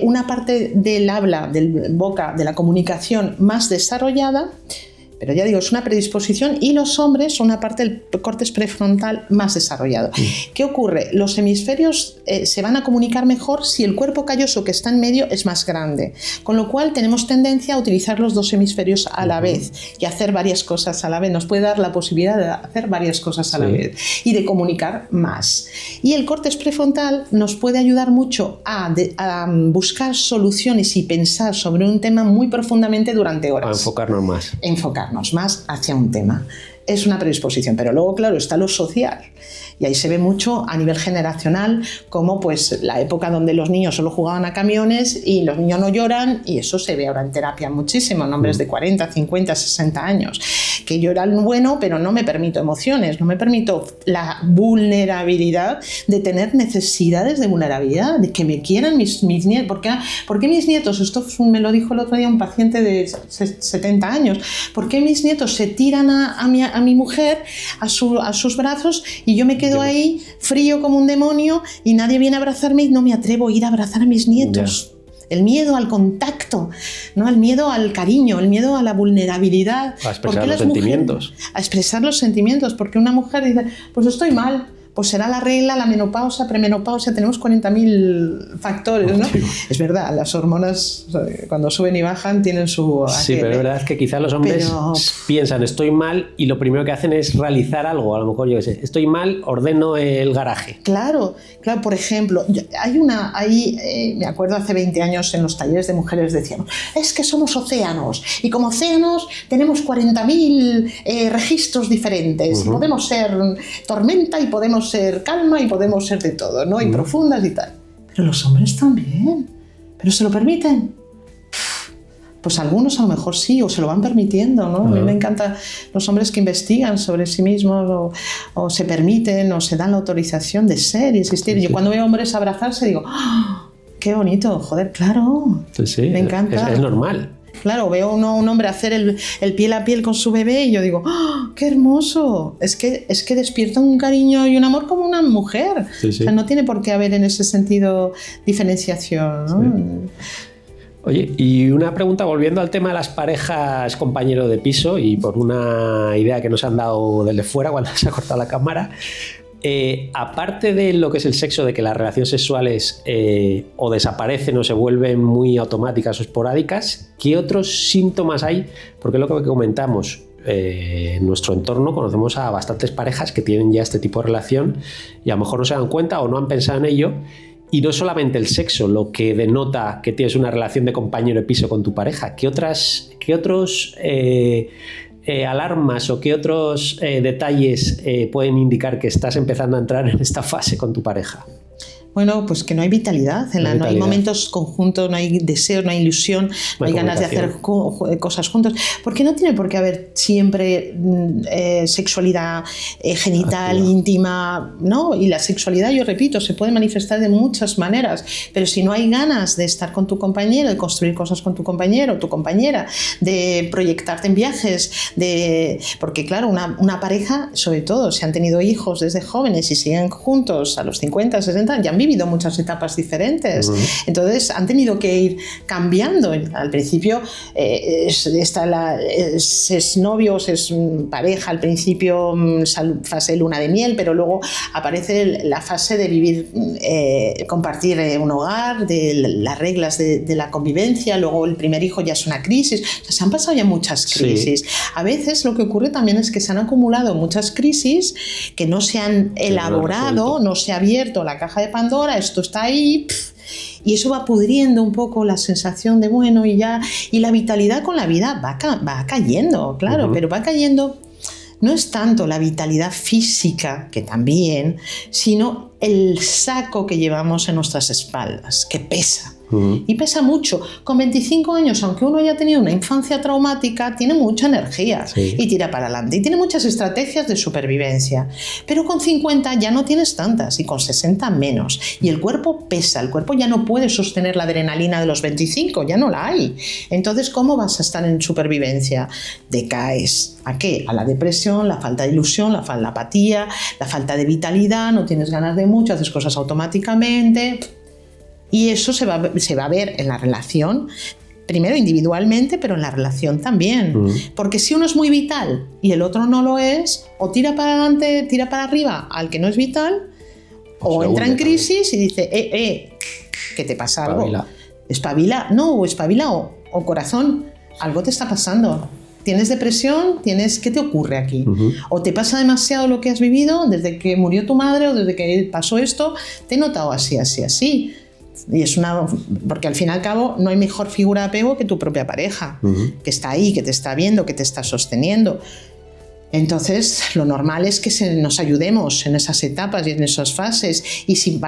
una parte del habla, del boca, de la comunicación más desarrollada, pero ya digo, es una predisposición, y los hombres son una parte del córtex prefrontal más desarrollado. ¿Qué ocurre? Los hemisferios se van a comunicar mejor si el cuerpo calloso que está en medio es más grande, con lo cual tenemos tendencia a utilizar los dos hemisferios a la vez y hacer varias cosas a la vez. Nos puede dar la posibilidad de hacer varias cosas a la vez y de comunicar más. Y el córtex prefrontal nos puede ayudar mucho a buscar soluciones y pensar sobre un tema muy profundamente durante horas. A enfocarnos más hacia un tema. Es una predisposición, pero luego, claro, está lo social. Y ahí se ve mucho a nivel generacional, como pues la época donde los niños solo jugaban a camiones y los niños no lloran, y eso se ve ahora en terapia muchísimo, en hombres de 40, 50, 60 años, que lloran bueno, pero no me permito emociones, no me permito la vulnerabilidad de tener necesidades de vulnerabilidad, de que me quieran mis nietos. ¿Por qué mis nietos? Esto me lo dijo el otro día un paciente de 70 años. ¿Por qué mis nietos se tiran a mi mujer, a sus brazos, y yo me quedo ahí frío como un demonio y nadie viene a abrazarme y no me atrevo a ir a abrazar a mis nietos? El miedo al contacto, ¿no? El miedo al cariño, el miedo a la vulnerabilidad. A expresar los sentimientos. A expresar los sentimientos, porque una mujer dice, pues estoy mal, pues será la regla, la menopausia, premenopausia, tenemos 40.000 factores, ¿no? Es verdad, las hormonas cuando suben y bajan tienen su... Sí, pero es verdad que quizás los hombres piensan estoy mal y lo primero que hacen es realizar algo. A lo mejor, yo qué sé, estoy mal, ordeno el garaje. Claro, por ejemplo, me acuerdo hace 20 años en los talleres de mujeres decíamos, es que somos océanos, y como océanos tenemos 40.000 registros diferentes, y podemos ser tormenta y podemos ser calma y podemos ser de todo, ¿no? Y profundas y tal. Pero los hombres también. ¿Pero se lo permiten? Pues algunos a lo mejor sí, o se lo van permitiendo, ¿no? A mí me encantan los hombres que investigan sobre sí mismos, o se permiten, o se dan la autorización de ser y existir. Yo cuando veo hombres abrazarse digo, ¡oh! Qué bonito, joder, claro. Sí, me encanta. Es normal. Claro, veo a un hombre hacer el piel a piel con su bebé y yo digo, ¡oh, qué hermoso! Es que despierta un cariño y un amor como una mujer. Sí, sí. O sea, no tiene por qué haber en ese sentido diferenciación, ¿no? Sí. Oye, y una pregunta volviendo al tema de las parejas compañero de piso y por una idea que nos han dado desde fuera cuando se ha cortado la cámara. Aparte de lo que es el sexo, de que las relaciones sexuales o desaparecen o se vuelven muy automáticas o esporádicas, ¿qué otros síntomas hay? Porque es lo que comentamos, en nuestro entorno conocemos a bastantes parejas que tienen ya este tipo de relación y a lo mejor no se dan cuenta o no han pensado en ello. Y no solamente el sexo lo que denota que tienes una relación de compañero de piso con tu pareja, ¿qué otros alarmas o qué otros detalles pueden indicar que estás empezando a entrar en esta fase con tu pareja? Bueno, pues que no hay vitalidad, no hay momentos conjuntos, no hay deseo, no hay ilusión, no hay ganas de hacer cosas juntos, porque no tiene por qué haber siempre sexualidad genital, íntima, ¿no? Y la sexualidad, yo repito, se puede manifestar de muchas maneras, pero si no hay ganas de estar con tu compañero, de construir cosas con tu compañero o tu compañera, de proyectarte en viajes, porque claro, una pareja, sobre todo, si han tenido hijos desde jóvenes y siguen juntos a los 50, 60, ya han vivido muchas etapas diferentes. Entonces han tenido que ir cambiando. Al principio es novios, es pareja, al principio fase de luna de miel, pero luego aparece la fase de vivir, compartir un hogar, de las reglas de la convivencia, luego el primer hijo ya es una crisis. O sea, se han pasado ya muchas crisis. Sí. A veces lo que ocurre también es que se han acumulado muchas crisis que no se han elaborado, no se ha abierto la caja de Pandora, esto está ahí, y eso va pudriendo un poco la sensación de bueno y la vitalidad con la vida va cayendo, claro, pero va cayendo. No es tanto la vitalidad física, que también, sino el saco que llevamos en nuestras espaldas, que pesa. Y pesa mucho. Con 25 años, aunque uno haya tenido una infancia traumática, tiene mucha energía y tira para adelante y tiene muchas estrategias de supervivencia, pero con 50 ya no tienes tantas y con 60 menos, y el cuerpo pesa, el cuerpo ya no puede sostener la adrenalina de los 25, ya no la hay. Entonces, ¿cómo vas a estar en supervivencia? Decaes. ¿A qué? A la depresión, la falta de ilusión, la apatía, la falta de vitalidad, no tienes ganas de mucho, haces cosas automáticamente. Y eso se va a ver en la relación, primero individualmente, pero en la relación también. Porque si uno es muy vital y el otro no lo es, o tira para adelante, tira para arriba al que no es vital, o entra en crisis y dice, que te pasa algo. Espabila, o corazón, algo te está pasando. ¿Tienes depresión? ¿Qué te ocurre aquí? ¿O te pasa demasiado lo que has vivido desde que murió tu madre o desde que pasó esto? Te he notado así. Y porque al fin y al cabo no hay mejor figura de apego que tu propia pareja, que está ahí, que te está viendo, que te está sosteniendo. Entonces, lo normal es que nos ayudemos en esas etapas y en esas fases. Y si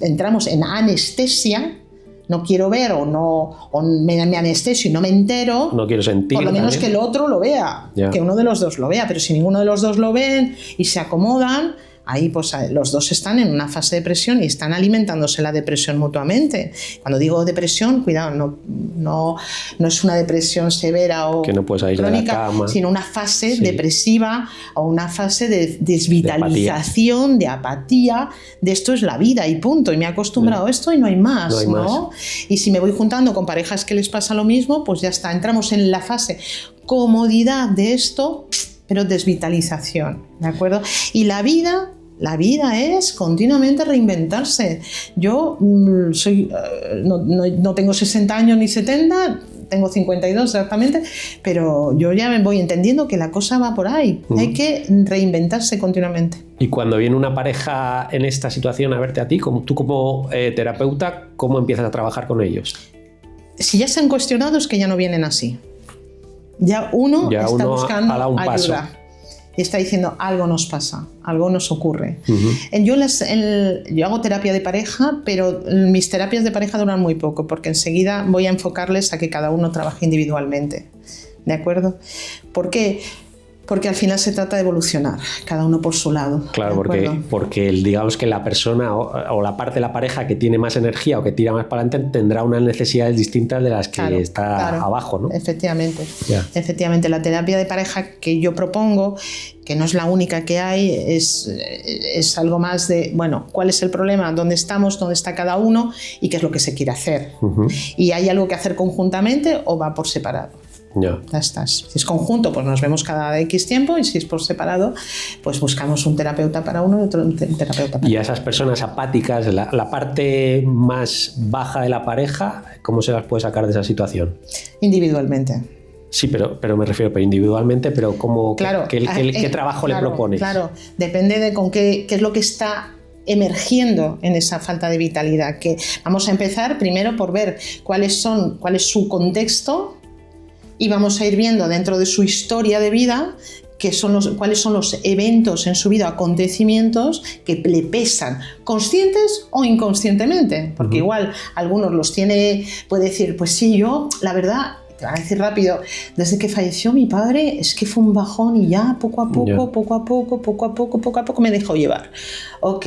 entramos en anestesia, no quiero ver o me anestesio y no me entero, no quiero sentir, por lo menos también que el otro lo vea, que uno de los dos lo vea. Pero si ninguno de los dos lo ven y se acomodan, ahí pues los dos están en una fase de depresión y están alimentándose la depresión mutuamente. Cuando digo depresión, cuidado, no es una depresión severa o que no puedes salir crónica, de la cama, sino una fase depresiva o una fase de desvitalización, de apatía, de esto es la vida y punto, y me he acostumbrado a esto y no hay más, ¿no? Y si me voy juntando con parejas que les pasa lo mismo, pues ya está, entramos en la fase comodidad de esto, pero desvitalización, ¿de acuerdo? Y la vida es continuamente reinventarse. Yo no tengo 60 años ni 70, tengo 52 exactamente, pero yo ya me voy entendiendo que la cosa va por ahí. Hay que reinventarse continuamente. Y cuando viene una pareja en esta situación a verte a ti, tú como terapeuta, ¿cómo empiezas a trabajar con ellos? Si ya se han cuestionado es que ya no vienen así. Ya uno está buscando ayuda. Y está diciendo, algo nos pasa, algo nos ocurre. Yo hago terapia de pareja, pero mis terapias de pareja duran muy poco, porque enseguida voy a enfocarles a que cada uno trabaje individualmente. ¿De acuerdo? ¿Por qué? Porque al final se trata de evolucionar, cada uno por su lado. Claro, porque digamos que la persona o la parte de la pareja que tiene más energía o que tira más para adelante tendrá unas necesidades distintas de las que está abajo, ¿no? Efectivamente. Efectivamente, la terapia de pareja que yo propongo, que no es la única que hay, es algo más de, bueno, ¿cuál es el problema? ¿Dónde estamos? ¿Dónde está cada uno? ¿Y qué es lo que se quiere hacer? ¿Y hay algo que hacer conjuntamente o va por separado? Ya está. Si es conjunto, pues nos vemos cada X tiempo, y si es por separado, pues buscamos un terapeuta para uno y otro terapeuta para otro. Y a esas personas apáticas, la parte más baja de la pareja, ¿cómo se las puede sacar de esa situación? Individualmente. Sí, pero me refiero individualmente, pero ¿cómo, claro, ¿qué trabajo le propones? Claro, depende de con qué es lo que está emergiendo en esa falta de vitalidad. Que vamos a empezar primero por ver cuál es su contexto, y vamos a ir viendo dentro de su historia de vida cuáles son los eventos en su vida, acontecimientos que le pesan, conscientes o inconscientemente, porque igual algunos los tiene, puede decir, pues sí, yo la verdad, te van a decir rápido, desde que falleció mi padre es que fue un bajón y ya poco a poco me dejó llevar. Ok,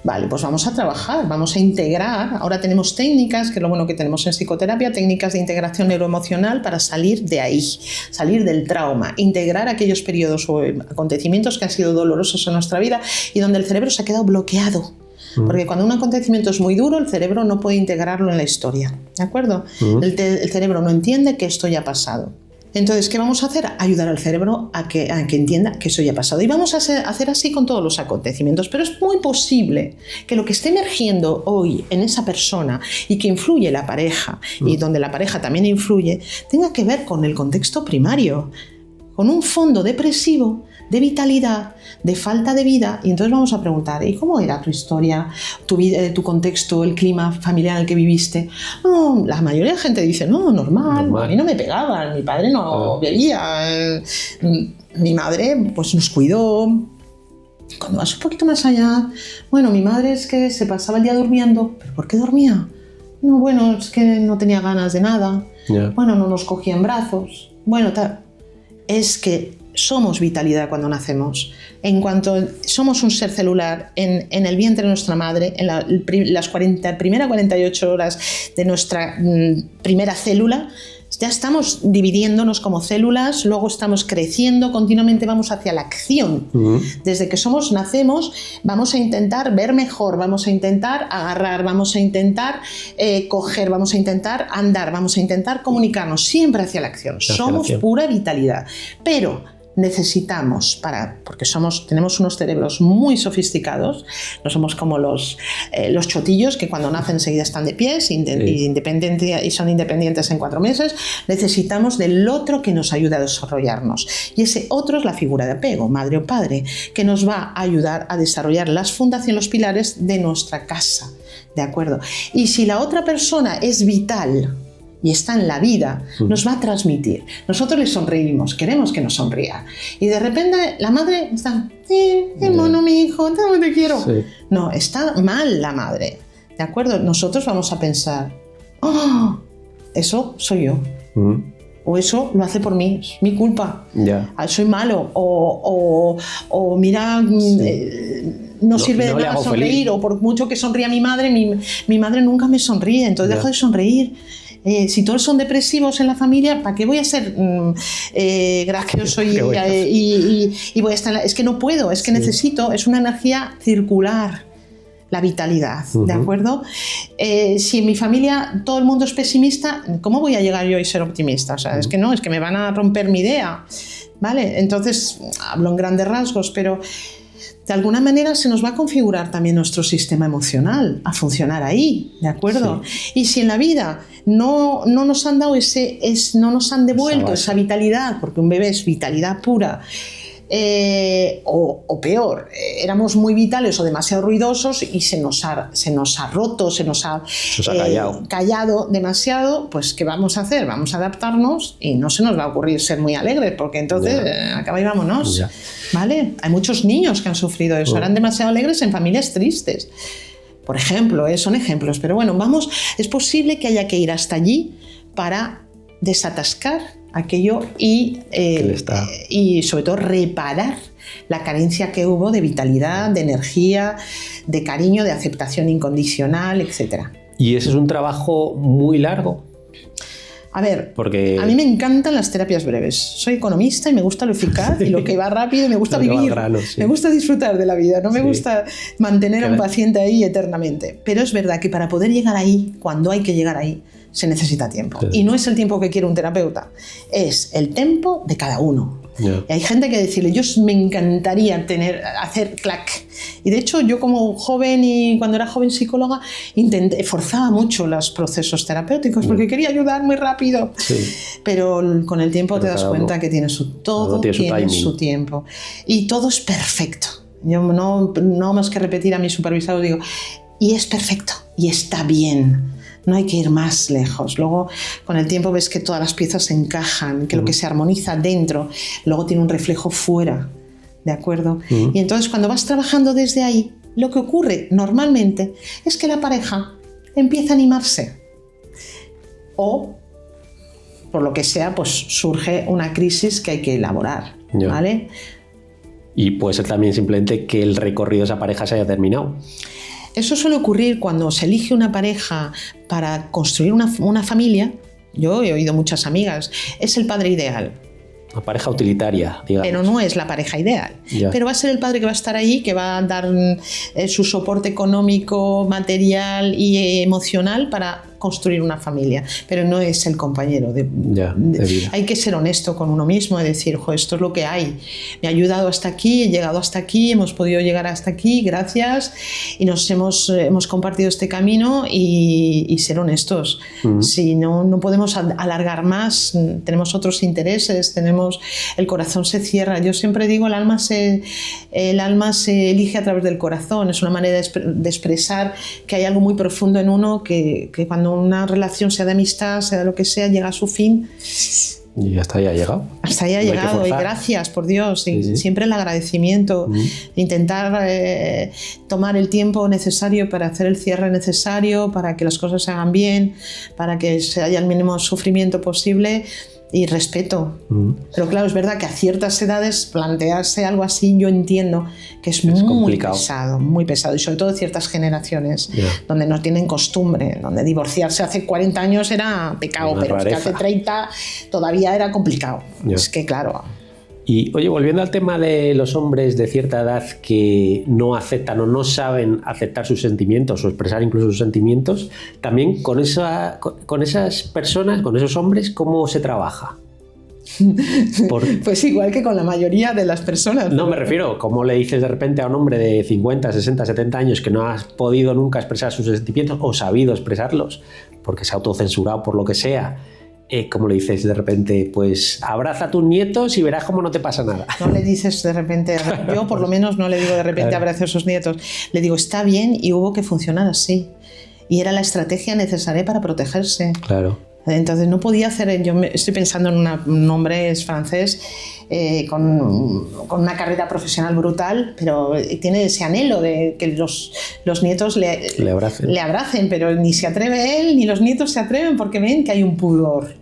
vale, pues vamos a trabajar, vamos a integrar. Ahora tenemos técnicas, que es lo bueno que tenemos en psicoterapia, técnicas de integración neuroemocional para salir de ahí, salir del trauma, integrar aquellos periodos o acontecimientos que han sido dolorosos en nuestra vida y donde el cerebro se ha quedado bloqueado. Porque cuando un acontecimiento es muy duro, el cerebro no puede integrarlo en la historia, ¿de acuerdo? El cerebro no entiende que esto ya ha pasado. Entonces, ¿qué vamos a hacer? Ayudar al cerebro a que entienda que eso ya ha pasado. Y vamos a hacer así con todos los acontecimientos. Pero es muy posible que lo que esté emergiendo hoy en esa persona y que influye la pareja, y donde la pareja también influye, tenga que ver con el contexto primario, con un fondo depresivo, de vitalidad, de falta de vida. Y entonces vamos a preguntar, ¿y cómo era tu historia, tu vida, tu contexto, el clima familiar en el que viviste? No, la mayoría de gente dice, no, normal. A mí no me pegaban, mi padre no bebía, mi madre pues nos cuidó. Cuando vas un poquito más allá, bueno, mi madre es que se pasaba el día durmiendo. ¿Pero por qué dormía? No, bueno, es que no tenía ganas de nada. Bueno, no nos cogía en brazos. Bueno, es que somos vitalidad cuando nacemos. En cuanto somos un ser celular en el vientre de nuestra madre, en las primeras 48 horas de nuestra primera célula, ya estamos dividiéndonos como células, luego estamos creciendo, continuamente vamos hacia la acción. Desde que nacemos, vamos a intentar ver mejor, vamos a intentar agarrar, vamos a intentar coger, vamos a intentar andar, vamos a intentar comunicarnos, siempre hacia la acción. Somos pura vitalidad. Pero necesitamos, porque tenemos unos cerebros muy sofisticados, no somos como los chotillos que cuando nacen enseguida están de pies y son independientes en 4 meses. Necesitamos del otro que nos ayude a desarrollarnos, y ese otro es la figura de apego, madre o padre, que nos va a ayudar a desarrollar las fundaciones, los pilares de nuestra casa, ¿de acuerdo? Y si la otra persona es vital y está en la vida, nos va a transmitir. Nosotros le sonreímos, queremos que nos sonría. Y de repente la madre está, qué mono mi hijo, te quiero. Sí. No, está mal la madre, ¿de acuerdo? Nosotros vamos a pensar, eso soy yo. O eso lo hace por mí, es mi culpa. Soy malo. O mira, no sirve de nada sonreír. Feliz. O por mucho que sonría mi madre madre nunca me sonríe, entonces dejo de sonreír. Si todos son depresivos en la familia, ¿para qué voy a ser gracioso y voy a estar? Es que no puedo, es que necesito, es una energía circular, la vitalidad, ¿de acuerdo? Si en mi familia todo el mundo es pesimista, ¿cómo voy a llegar yo y ser optimista? O sea, es que no, es que me van a romper mi idea, ¿vale? Entonces, hablo en grandes rasgos, pero de alguna manera se nos va a configurar también nuestro sistema emocional a funcionar ahí, ¿de acuerdo? Y si en la vida no nos han dado no nos han devuelto esa vitalidad, porque un bebé es vitalidad pura, o peor, éramos muy vitales o demasiado ruidosos y se nos ha roto, se nos ha callado demasiado, pues ¿qué vamos a hacer? Vamos a adaptarnos y no se nos va a ocurrir ser muy alegres, porque entonces acaba y vámonos. ¿Vale? Hay muchos niños que han sufrido eso, eran demasiado alegres en familias tristes. Por ejemplo, son ejemplos, pero bueno, es posible que haya que ir hasta allí para desatascar aquello y sobre todo reparar la carencia que hubo de vitalidad, de energía, de cariño, de aceptación incondicional, etc. ¿Y ese es un trabajo muy largo? A ver, porque... a mí me encantan las terapias breves. Soy economista y me gusta lo eficaz y lo que va rápido y me gusta vivir. Grano, sí. Me gusta disfrutar de la vida, no me gusta mantener a un paciente ahí eternamente. Pero es verdad que para poder llegar ahí, cuando hay que llegar ahí, se necesita tiempo. Sí. Y no es el tiempo que quiere un terapeuta, es el tiempo de cada uno. Yeah. Y hay gente que decirle, yo me encantaría hacer clac. Y de hecho yo como joven y cuando era joven psicóloga forzaba mucho los procesos terapéuticos porque quería ayudar muy rápido. Sí. Pero con el tiempo te das cuenta que tiene todo tiene su tiempo. Y todo es perfecto. Yo no más que repetir a mi supervisado, digo, y es perfecto, y está bien. No hay que ir más lejos. Luego, con el tiempo ves que todas las piezas se encajan, que lo que se armoniza dentro, luego tiene un reflejo fuera, ¿de acuerdo? Y entonces, cuando vas trabajando desde ahí, lo que ocurre normalmente es que la pareja empieza a animarse. O, por lo que sea, pues surge una crisis que hay que elaborar, ¿vale? Y puede ser también simplemente que el recorrido de esa pareja se haya terminado. Eso suele ocurrir cuando se elige una pareja para construir una familia. Yo he oído muchas amigas, es el padre ideal. Una pareja utilitaria, digamos. Pero no es la pareja ideal. Ya. Pero va a ser el padre que va a estar ahí, que va a dar su soporte económico, material y emocional para construir una familia, pero no es el compañero de vida. Hay que ser honesto con uno mismo y decir, esto es lo que hay, me ha ayudado hasta aquí, he llegado hasta aquí, hemos podido llegar hasta aquí, gracias, y nos hemos compartido este camino y ser honestos. Si no podemos alargar más, tenemos otros intereses, el corazón se cierra. Yo siempre digo, el alma se elige a través del corazón, es una manera de expresar que hay algo muy profundo en uno que cuando una relación, sea de amistad, sea de lo que sea, llega a su fin. Y hasta ahí ha llegado. Hasta ahí ha llegado, y gracias, por Dios. Sí. Siempre el agradecimiento. Intentar tomar el tiempo necesario para hacer el cierre necesario, para que las cosas se hagan bien, para que haya el mínimo sufrimiento posible. Y respeto. Pero claro, es verdad que a ciertas edades plantearse algo así, yo entiendo que es muy complicado. Muy pesado, y sobre todo ciertas generaciones donde no tienen costumbre, donde divorciarse hace 40 años era pecado, pero es que hace 30 todavía era complicado. Es que claro. Y oye, volviendo al tema de los hombres de cierta edad que no aceptan o no saben aceptar sus sentimientos o expresar incluso sus sentimientos, también con esas personas, con esos hombres, ¿cómo se trabaja? Pues igual que con la mayoría de las personas. No, me refiero, ¿cómo le dices de repente a un hombre de 50, 60, 70 años que no ha podido nunca expresar sus sentimientos o sabido expresarlos porque se ha autocensurado por lo que sea? ¿Cómo le dices de repente? Pues abraza a tus nietos y verás cómo no te pasa nada. No le dices de repente, yo por lo menos no le digo de repente abraza a sus nietos, le digo está bien y hubo que funcionar así. Y era la estrategia necesaria para protegerse. Claro. Entonces no podía hacer, estoy pensando en un hombre, es francés, con una carrera profesional brutal, pero tiene ese anhelo de que los nietos le abracen, pero ni se atreve él, ni los nietos se atreven porque ven que hay un pudor.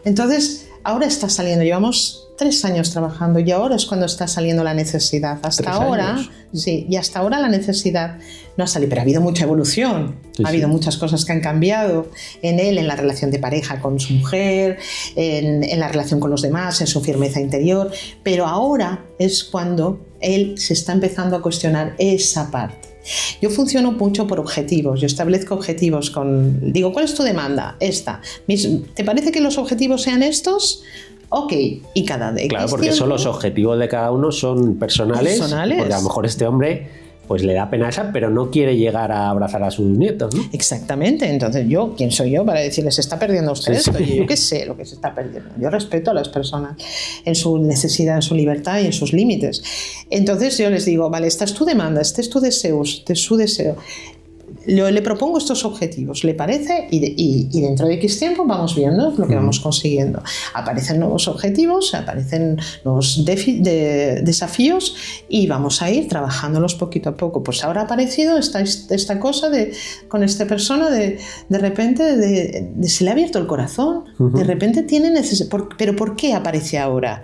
Entonces, ahora está saliendo, llevamos 3 años trabajando y ahora es cuando está saliendo la necesidad. Hasta ahora, sí, y hasta ahora la necesidad no ha salido, pero ha habido mucha evolución, ha habido muchas cosas que han cambiado en él, en la relación de pareja con su mujer, en la relación con los demás, en su firmeza interior, pero ahora es cuando él se está empezando a cuestionar esa parte. Yo funciono mucho por objetivos, yo establezco objetivos digo, ¿cuál es tu demanda? Esta. ¿Te parece que los objetivos sean estos? Ok, y cada vez. Claro, porque son los objetivos de cada uno son personales. Porque a lo mejor este hombre pues le da pena esa, pero no quiere llegar a abrazar a sus nietos, ¿no? Exactamente. Entonces ¿quién soy yo para decirles se está perdiendo usted esto? Yo qué sé lo que se está perdiendo. Yo respeto a las personas en su necesidad, en su libertad y en sus límites. Entonces yo les digo, vale, esta es tu demanda, este es tu deseo, este es su deseo. le propongo estos objetivos, ¿le parece? Y dentro de X tiempo vamos viendo lo que vamos consiguiendo. Aparecen nuevos objetivos, aparecen nuevos desafíos y vamos a ir trabajándolos poquito a poco. Pues ahora ha aparecido esta cosa con esta persona de repente se le ha abierto el corazón, de repente tiene necesidad. ¿Pero por qué aparece ahora?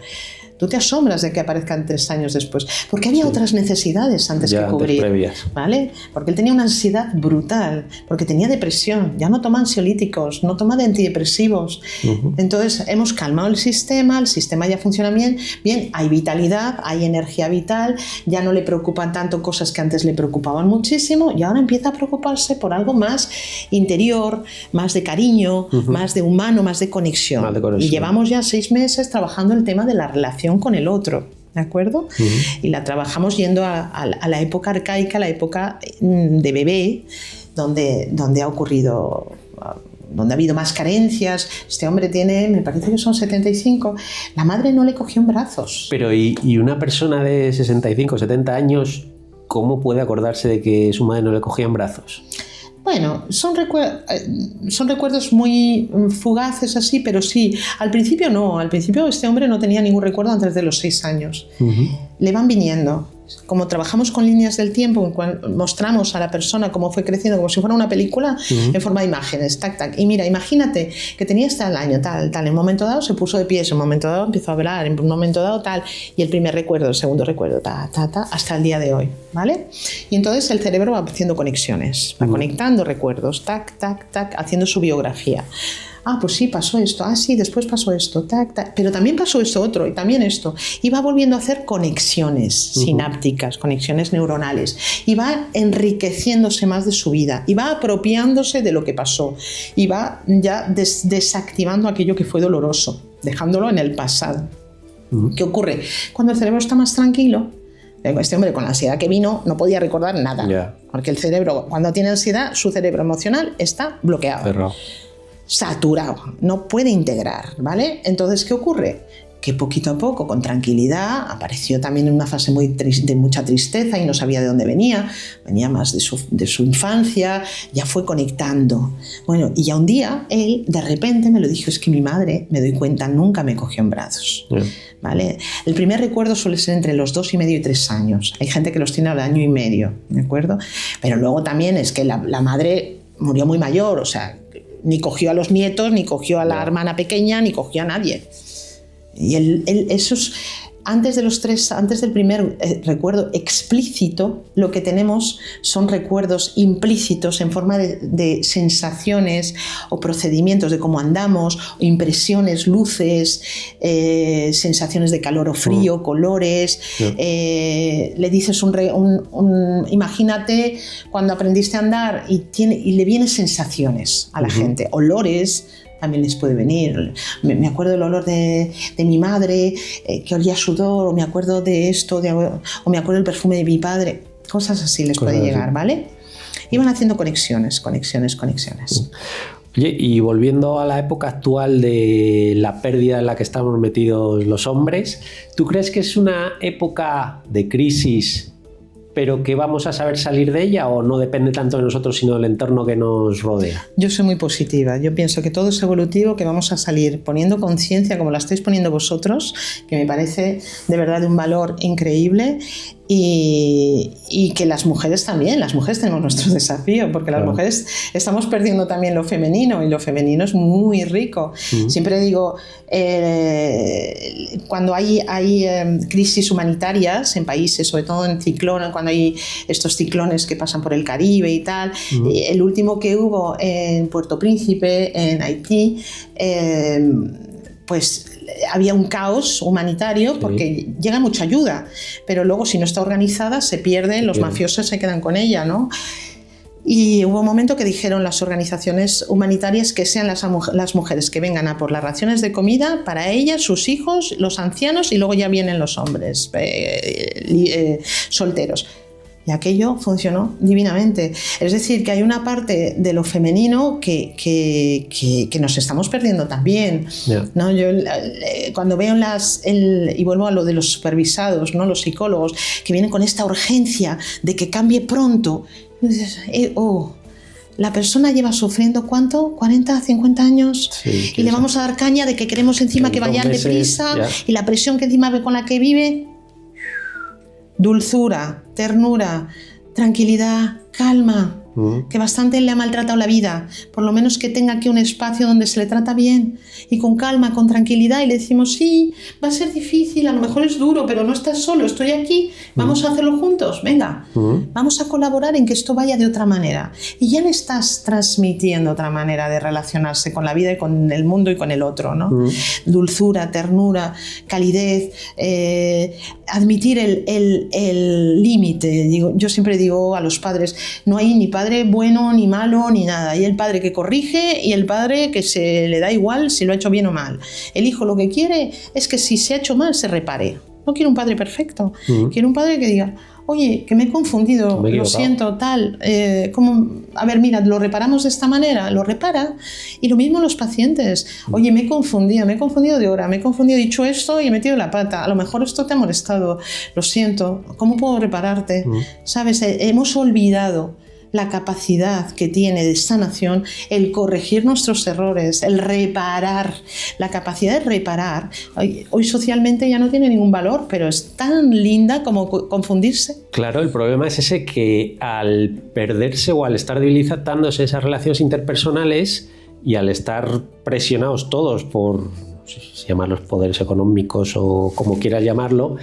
Tú te asombras de que aparezcan 3 años después, porque había otras necesidades antes que cubrir, previas. ¿Vale? Porque él tenía una ansiedad brutal, porque tenía depresión, ya no toma ansiolíticos, no toma de antidepresivos. Entonces hemos calmado el sistema ya funciona bien, hay vitalidad, hay energía vital, ya no le preocupan tanto cosas que antes le preocupaban muchísimo y ahora empieza a preocuparse por algo más interior, más de cariño, más de humano, más de conexión. Y llevamos ya 6 meses trabajando el tema de la relación con el otro, ¿de acuerdo? Y la trabajamos yendo a la época arcaica, la época de bebé, donde ha ocurrido, donde ha habido más carencias. Este hombre tiene, me parece que son 75, la madre no le cogió en brazos. Pero ¿y una persona de 65, 70 años, cómo puede acordarse de que su madre no le cogía en brazos? Bueno, son recuerdos muy fugaces así, pero sí, al principio no, al principio este hombre no tenía ningún recuerdo antes de los 6 años. Le van viniendo. Como trabajamos con líneas del tiempo, en cual mostramos a la persona cómo fue creciendo, como si fuera una película, en forma de imágenes, tac, tac. Y mira, imagínate que tenía hasta el año, tal, en un momento dado se puso de pie, en un momento dado empezó a hablar, en un momento dado tal, y el primer recuerdo, el segundo recuerdo, hasta el día de hoy, ¿vale? Y entonces el cerebro va haciendo conexiones, va conectando recuerdos, tac, tac, tac, haciendo su biografía. Ah, pues sí, pasó esto. Ah, sí, después pasó esto. Tac, tac. Pero también pasó esto otro y también esto. Y va volviendo a hacer conexiones sinápticas, conexiones neuronales. Y va enriqueciéndose más de su vida. Y va apropiándose de lo que pasó. Y va ya desactivando aquello que fue doloroso, dejándolo en el pasado. ¿Qué ocurre? Cuando el cerebro está más tranquilo, este hombre con la ansiedad que vino no podía recordar nada. Porque el cerebro, cuando tiene ansiedad, su cerebro emocional está bloqueado. Cerrado. Saturado, no puede integrar, ¿vale? Entonces, ¿qué ocurre? Que poquito a poco, con tranquilidad, apareció también en una fase de mucha tristeza y no sabía de dónde venía más de su infancia, ya fue conectando. Bueno, y ya un día él de repente me lo dijo, es que mi madre, me doy cuenta, nunca me cogió en brazos. ¿Vale? El primer recuerdo suele ser entre los 2 y medio y 3 años. Hay gente que los tiene al año y medio, ¿de acuerdo? Pero luego también es que la madre murió muy mayor, o sea, ni cogió a los nietos, ni cogió a la hermana pequeña, ni cogió a nadie. Y esos, antes del primer recuerdo explícito, lo que tenemos son recuerdos implícitos en forma de sensaciones o procedimientos de cómo andamos, o impresiones, luces, sensaciones de calor o frío, colores. Le dices imagínate cuando aprendiste a andar y le vienen sensaciones a la gente, olores. También les puede venir. Me acuerdo del olor de mi madre, que olía a sudor, o me acuerdo de esto, o me acuerdo del perfume de mi padre. Cosas así les puede llegar, ¿vale? Y van haciendo conexiones. Oye, y volviendo a la época actual de la pérdida en la que estamos metidos los hombres, ¿tú crees que es una época de crisis, pero que vamos a saber salir de ella, o no depende tanto de nosotros sino del entorno que nos rodea? Yo soy muy positiva, yo pienso que todo es evolutivo, que vamos a salir poniendo conciencia como la estáis poniendo vosotros, que me parece de verdad de un valor increíble, y que las mujeres también, las mujeres tenemos nuestro desafío, porque las mujeres estamos perdiendo también lo femenino, y lo femenino es muy rico. Siempre digo, cuando hay crisis humanitarias en países, sobre todo en ciclones, cuando hay estos ciclones que pasan por el Caribe y tal, el último que hubo en Puerto Príncipe, en Haití, pues había un caos humanitario porque llega mucha ayuda, pero luego si no está organizada se pierde, los mafiosos se quedan con ella, ¿no? Y hubo un momento que dijeron las organizaciones humanitarias que sean las mujeres que vengan a por las raciones de comida para ellas, sus hijos, los ancianos, y luego ya vienen los hombres solteros. Y aquello funcionó divinamente. Es decir, que hay una parte de lo femenino que nos estamos perdiendo también. ¿No? Yo cuando veo y vuelvo a lo de los supervisados, ¿no? Los psicólogos, que vienen con esta urgencia de que cambie pronto, la persona lleva sufriendo ¿cuánto? 40, 50 años, Sí, y le vamos a dar caña de que queremos encima que vayan deprisa, y la presión que encima ve con la que vive. Dulzura, ternura, tranquilidad, calma, que bastante le ha maltratado la vida, por lo menos que tenga aquí un espacio donde se le trata bien y con calma, con tranquilidad, y le decimos, sí, va a ser difícil, a lo mejor es duro, pero no estás solo, estoy aquí, vamos a hacerlo juntos, venga, vamos a colaborar en que esto vaya de otra manera. Y ya le estás transmitiendo otra manera de relacionarse con la vida y con el mundo y con el otro, ¿no? Dulzura, ternura, calidez, admitir el límite. Yo siempre digo a los padres, no hay ni padre bueno ni malo ni nada, hay el padre que corrige y el padre que se le da igual si lo ha hecho bien o mal. El hijo lo que quiere es que si se ha hecho mal se repare. No quiero un padre perfecto, quiero un padre que diga, oye, que me he confundido, lo siento, tal, a ver, mira, lo reparamos de esta manera, lo repara. Y lo mismo los pacientes, oye, me he confundido de hora, me he confundido, he dicho esto y he metido la pata, a lo mejor esto te ha molestado, lo siento, ¿cómo puedo repararte? ¿Sabes? Hemos olvidado la capacidad que tiene de sanación el corregir nuestros errores, el reparar. La capacidad de reparar, hoy socialmente ya no tiene ningún valor, pero es tan linda como confundirse. Claro, el problema es ese, que al perderse o al estar debilitándose esas relaciones interpersonales y al estar presionados todos por, no sé si llamarlos poderes económicos o como quieras llamarlo,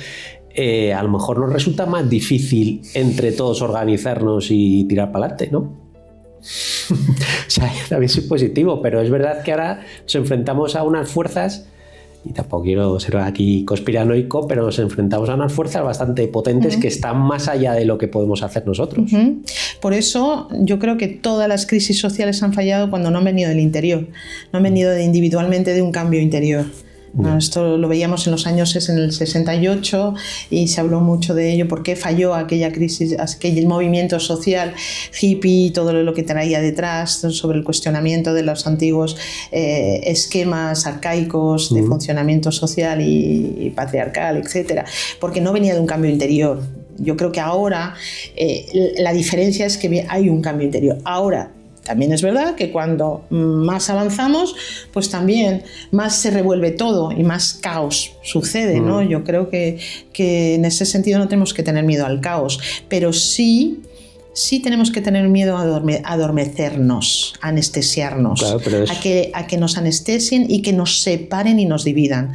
a lo mejor nos resulta más difícil entre todos organizarnos y tirar para adelante, ¿no? O sea, también soy positivo, pero es verdad que ahora nos enfrentamos a unas fuerzas, y tampoco quiero ser aquí conspiranoico, pero nos enfrentamos a unas fuerzas bastante potentes que están más allá de lo que podemos hacer nosotros. Por eso yo creo que todas las crisis sociales han fallado cuando no han venido del interior, no han venido individualmente de un cambio interior. Esto lo veíamos en los años, en el 68, y se habló mucho de ello, por qué falló aquella crisis, aquel movimiento social hippie, todo lo que traía detrás sobre el cuestionamiento de los antiguos esquemas arcaicos de funcionamiento social y patriarcal, etcétera, porque no venía de un cambio interior. Yo creo que ahora la diferencia es que hay un cambio interior. Ahora, también es verdad que cuando más avanzamos, pues también más se revuelve todo y más caos sucede, ¿no? Yo creo que en ese sentido no tenemos que tener miedo al caos, pero sí tenemos que tener miedo a adormecernos, a anestesiarnos, claro, a que nos anestesien y que nos separen y nos dividan.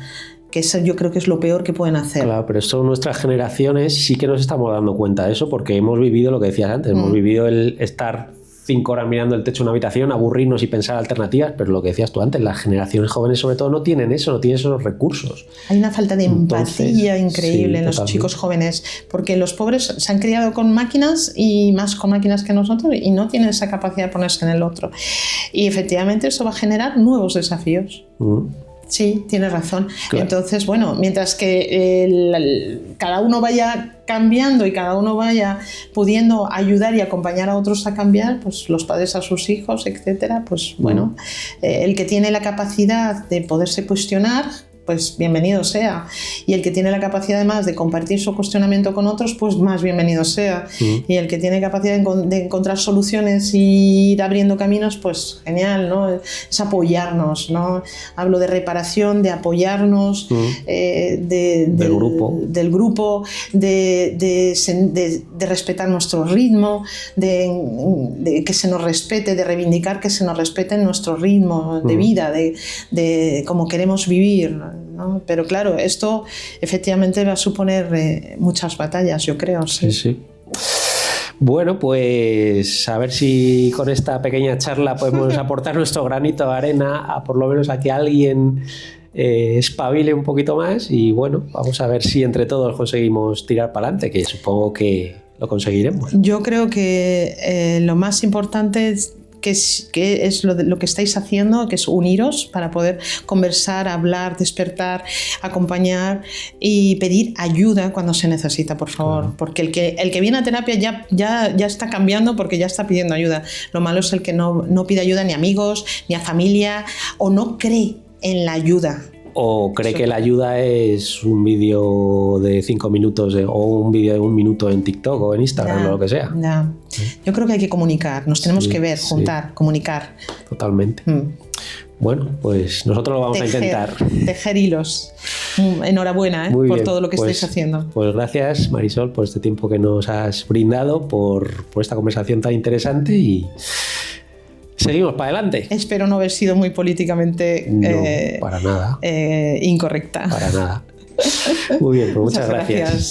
Que eso yo creo que es lo peor que pueden hacer. Claro, pero esto nuestras generaciones sí que nos estamos dando cuenta de eso, porque hemos vivido lo que decías antes, hemos vivido el estar 5 horas mirando el techo de una habitación, aburrirnos y pensar alternativas, pero lo que decías tú antes, las generaciones jóvenes sobre todo no tienen eso, no tienen esos recursos. Hay una falta de empatía increíble en los chicos jóvenes, porque los pobres se han criado con máquinas y más con máquinas que nosotros y no tienen esa capacidad de ponerse en el otro. Y efectivamente eso va a generar nuevos desafíos. Sí, tienes razón. Claro. Entonces, bueno, mientras que cada uno vaya cambiando y cada uno vaya pudiendo ayudar y acompañar a otros a cambiar, pues los padres a sus hijos, etcétera, pues bueno, el que tiene la capacidad de poderse cuestionar, pues bienvenido sea. Y el que tiene la capacidad además de compartir su cuestionamiento con otros, pues más bienvenido sea. Y el que tiene capacidad de encontrar soluciones y ir abriendo caminos, pues genial, ¿no? Es apoyarnos, ¿no? Hablo de reparación, de apoyarnos, del grupo, de respetar nuestro ritmo, de que se nos respete, de reivindicar que se nos respete nuestro ritmo de vida, de cómo queremos vivir, ¿no? Pero claro, esto efectivamente va a suponer muchas batallas, yo creo. Sí. Bueno, pues a ver si con esta pequeña charla podemos aportar nuestro granito de arena a por lo menos a que alguien espabile un poquito más, y bueno, vamos a ver si entre todos conseguimos tirar para adelante, que supongo que lo conseguiremos. Yo creo que lo más importante es que es lo que estáis haciendo, que es uniros para poder conversar, hablar, despertar, acompañar y pedir ayuda cuando se necesita, por favor. Porque el que viene a terapia ya está cambiando porque ya está pidiendo ayuda. Lo malo es el que no pide ayuda ni a amigos, ni a familia, o no cree en la ayuda. o cree que la ayuda es un vídeo de 5 minutos o un vídeo de 1 minuto en TikTok o en Instagram o lo que sea. Ya. Yo creo que hay que comunicar, nos tenemos que ver, juntar, comunicar. Totalmente. Bueno, pues nosotros lo vamos a intentar. Tejer hilos. Enhorabuena por bien, todo lo que estáis haciendo. Pues gracias, Marisol, por este tiempo que nos has brindado, por esta conversación tan interesante y seguimos para adelante. Espero no haber sido muy políticamente para nada. Incorrecta. Para nada. Muy bien, pues muchas gracias.